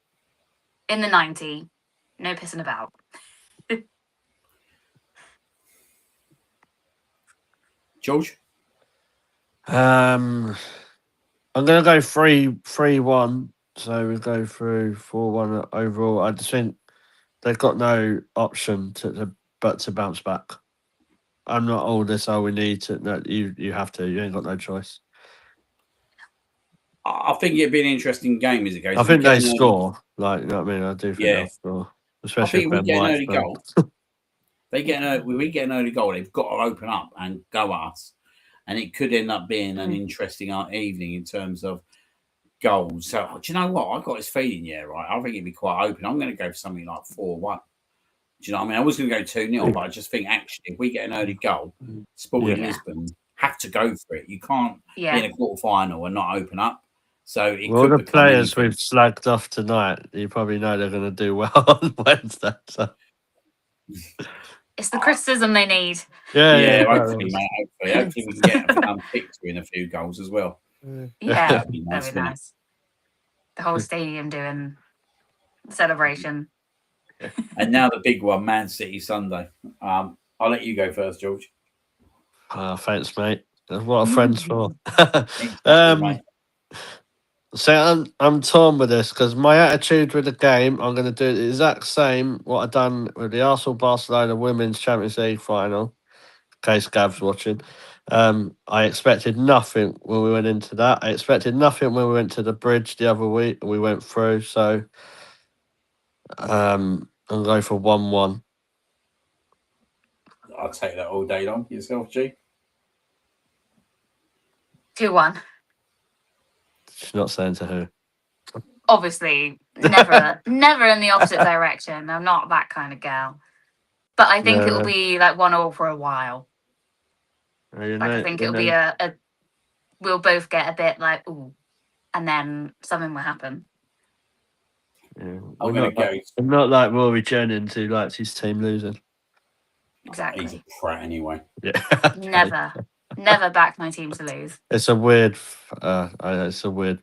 S3: in the 90. No pissing about.
S1: George?
S2: I'm gonna go 3-1. So we go through 4-1 overall. I just think they've got no option but to bounce back. I'm not all this. Oh, we need to. No, you have to. You ain't got no choice.
S1: I think it'd be an interesting game as it goes.
S2: I
S1: If we
S2: think
S1: get
S2: they
S1: an early-
S2: score. Like, you know what I mean? I do think
S1: Yeah.
S2: they'll score,
S1: I
S2: especially
S1: think
S2: if
S1: if we
S2: Ben
S1: get an
S2: White's
S1: early
S2: back.
S1: goal, we get an early goal, they've got to open up and go at us. And it could end up being an interesting evening in terms of goals. So, do you know what? I've got this feeling, right? I think it'd be quite open. I'm going to go for something like 4-1. Do you know what I mean? I was going to go 2-0, but I just think actually, if we get an early goal, Sporting Lisbon have to go for it. You can't be in a quarter final and not open up. So it
S2: Well,
S1: could
S2: the
S1: become
S2: players
S1: anything.
S2: we've slagged off tonight, you probably know they're going to do well on Wednesday. So.
S3: It's the criticism they need.
S1: Yeah, hopefully, mate. Hopefully we can get a victory and a few goals as well.
S3: Yeah,
S1: that'd be nice.
S3: nice. The whole stadium doing the celebration.
S1: And now the big one, Man City Sunday. I'll let you go first, George.
S2: Thanks, mate. What are friends for?
S1: Exactly, mate.
S2: So I'm torn with this because my attitude with the game, I'm going to do the exact same what I've done with the Arsenal Barcelona Women's Champions League final. In case Gav's watching, I expected nothing when we went into that. I expected nothing when we went to the bridge the other week and we went through. So I'm going for 1-1.
S1: I'll take that all day long. Yourself, G?
S3: 2-1.
S2: She's not saying to who.
S3: Obviously, never in the opposite direction. I'm not that kind of gal. But I think it'll be like 1-1 for a while. I think it'll be a we'll both get a bit like, ooh, and then something will happen.
S2: Yeah,
S1: I'm going to go.
S2: I'm not like Rory Jennings who likes his team losing.
S3: Exactly.
S1: He's a prat anyway.
S2: Yeah.
S3: Never back my team to lose.
S2: It's a weird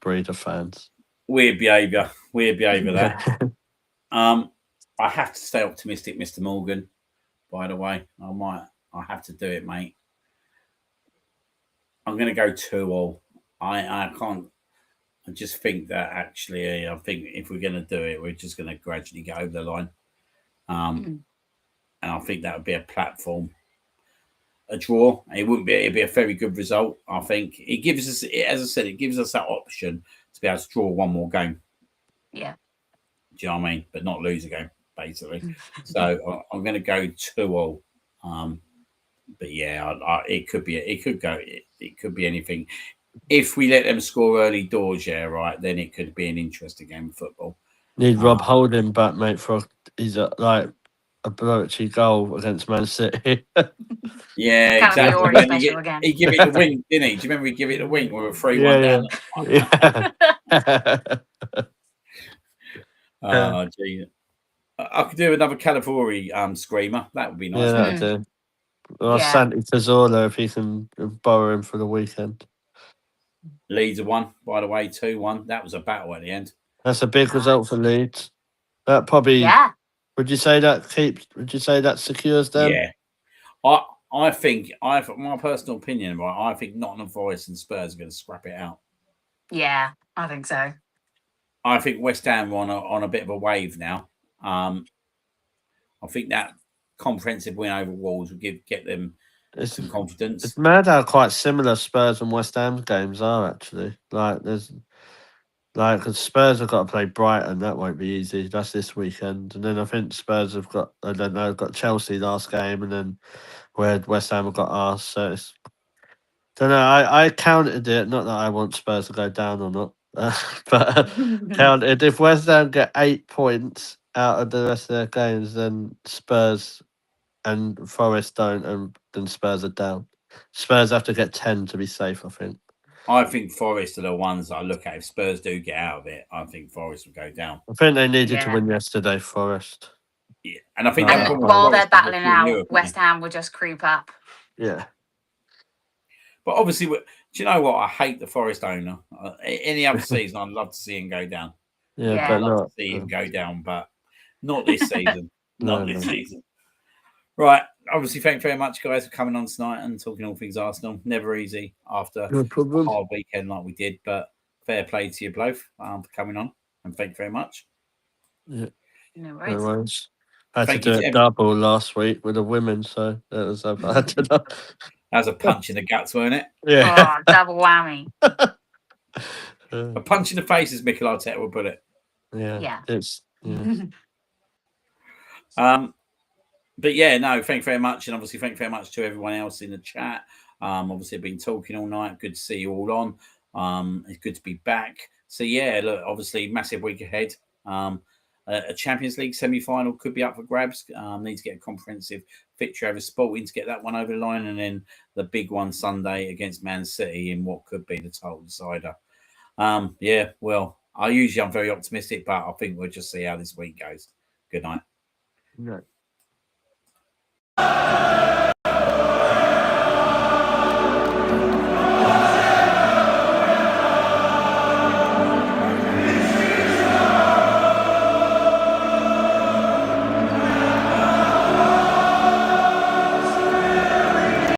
S2: breed of fans.
S1: Weird behaviour that. I have to stay optimistic, Mr. Morgan. By the way, I have to do it, mate. I'm going to go 2-2. I can't. I just think that actually, I think if we're going to do it, we're just going to gradually get over the line. And I think that would be a platform. A draw. It'd be a very good result. I think it gives us, as I said, it gives us that option to be able to draw one more game.
S3: Yeah.
S1: Do you know what I mean? But not lose a game, basically. So I'm going to go 2-2. But yeah, it could be anything. If we let them score early doors, right, then it could be an interesting game of football.
S2: Need Rob Holding back, mate, for he's like a bloody goal against Man City.
S1: Yeah, exactly. He gave it a wink, didn't he? Do you remember he gave it a wink? We were 3-1 down. Oh, gee. I could do another Calavori screamer. That would be nice.
S2: Yeah, I do. Or Santi Cazorla, if he can borrow him for the weekend.
S1: Leeds have won, by the way, 2-1. That was a battle at the end.
S2: That's a big result for Leeds. That probably.
S3: Yeah.
S2: Would you say that secures them?
S1: Yeah. I think my personal opinion, right? I think Nottingham Forest and Spurs are going to scrap it out.
S3: Yeah, I think so.
S1: I think West Ham are on a bit of a wave now. I think that comprehensive win over Wolves will get them some confidence.
S2: It's mad how quite similar Spurs and West Ham games are actually. Cause Spurs have got to play Brighton. That won't be easy. That's this weekend, and then I think Spurs have got got Chelsea last game, and then where West Ham have got ours. So it's, don't know. I counted it. Not that I want Spurs to go down or not, but counted if West Ham get 8 points out of the rest of their games, then Spurs and Forest don't, and then Spurs are down. Spurs have to get 10 to be safe, I think.
S1: I think Forest are the ones that I look at. If Spurs do get out of it, I think Forest will go down.
S2: I think they needed to win yesterday, Forest.
S1: Yeah, and I think
S3: while they're battling out, West Ham will just creep up.
S2: Yeah.
S1: But obviously, do you know what? I hate the Forest owner. Any other season, I'd love to see him go down.
S2: Yeah,
S3: Yeah.
S2: but
S1: I'd love
S2: not.
S1: to see him go down, but not this season.
S2: No,
S1: Not this
S2: no.
S1: season. Right. Obviously, thank you very much, guys, for coming on tonight and talking all things Arsenal. Never easy after
S2: No
S1: a
S2: problem.
S1: hard weekend like we did, but fair play to you both for coming on, and thank you very much.
S2: Yeah,
S3: No
S2: no
S3: worries.
S2: worries. I had
S1: Thank
S2: to
S1: you
S2: do
S1: to
S2: it double last week with the women, so it was. I had to.
S1: That was a punch in the guts, weren't it?
S2: Yeah.
S3: Oh, double whammy.
S1: A punch in the face, as Mikel Arteta would put it.
S2: Yeah.
S3: Yeah.
S2: It's. Yeah.
S1: But yeah, no, thank you very much. And obviously, thank you very much to everyone else in the chat. Obviously, I've been talking all night. Good to see you all on. It's good to be back. So yeah, look, obviously, massive week ahead. A Champions League semi-final could be up for grabs. Need to get a comprehensive fixture over Sporting to get that one over the line, and then the big one Sunday against Man City in what could be the title decider. Yeah, well, I'm very optimistic, but I think we'll just see how this week goes. Good night.
S2: No.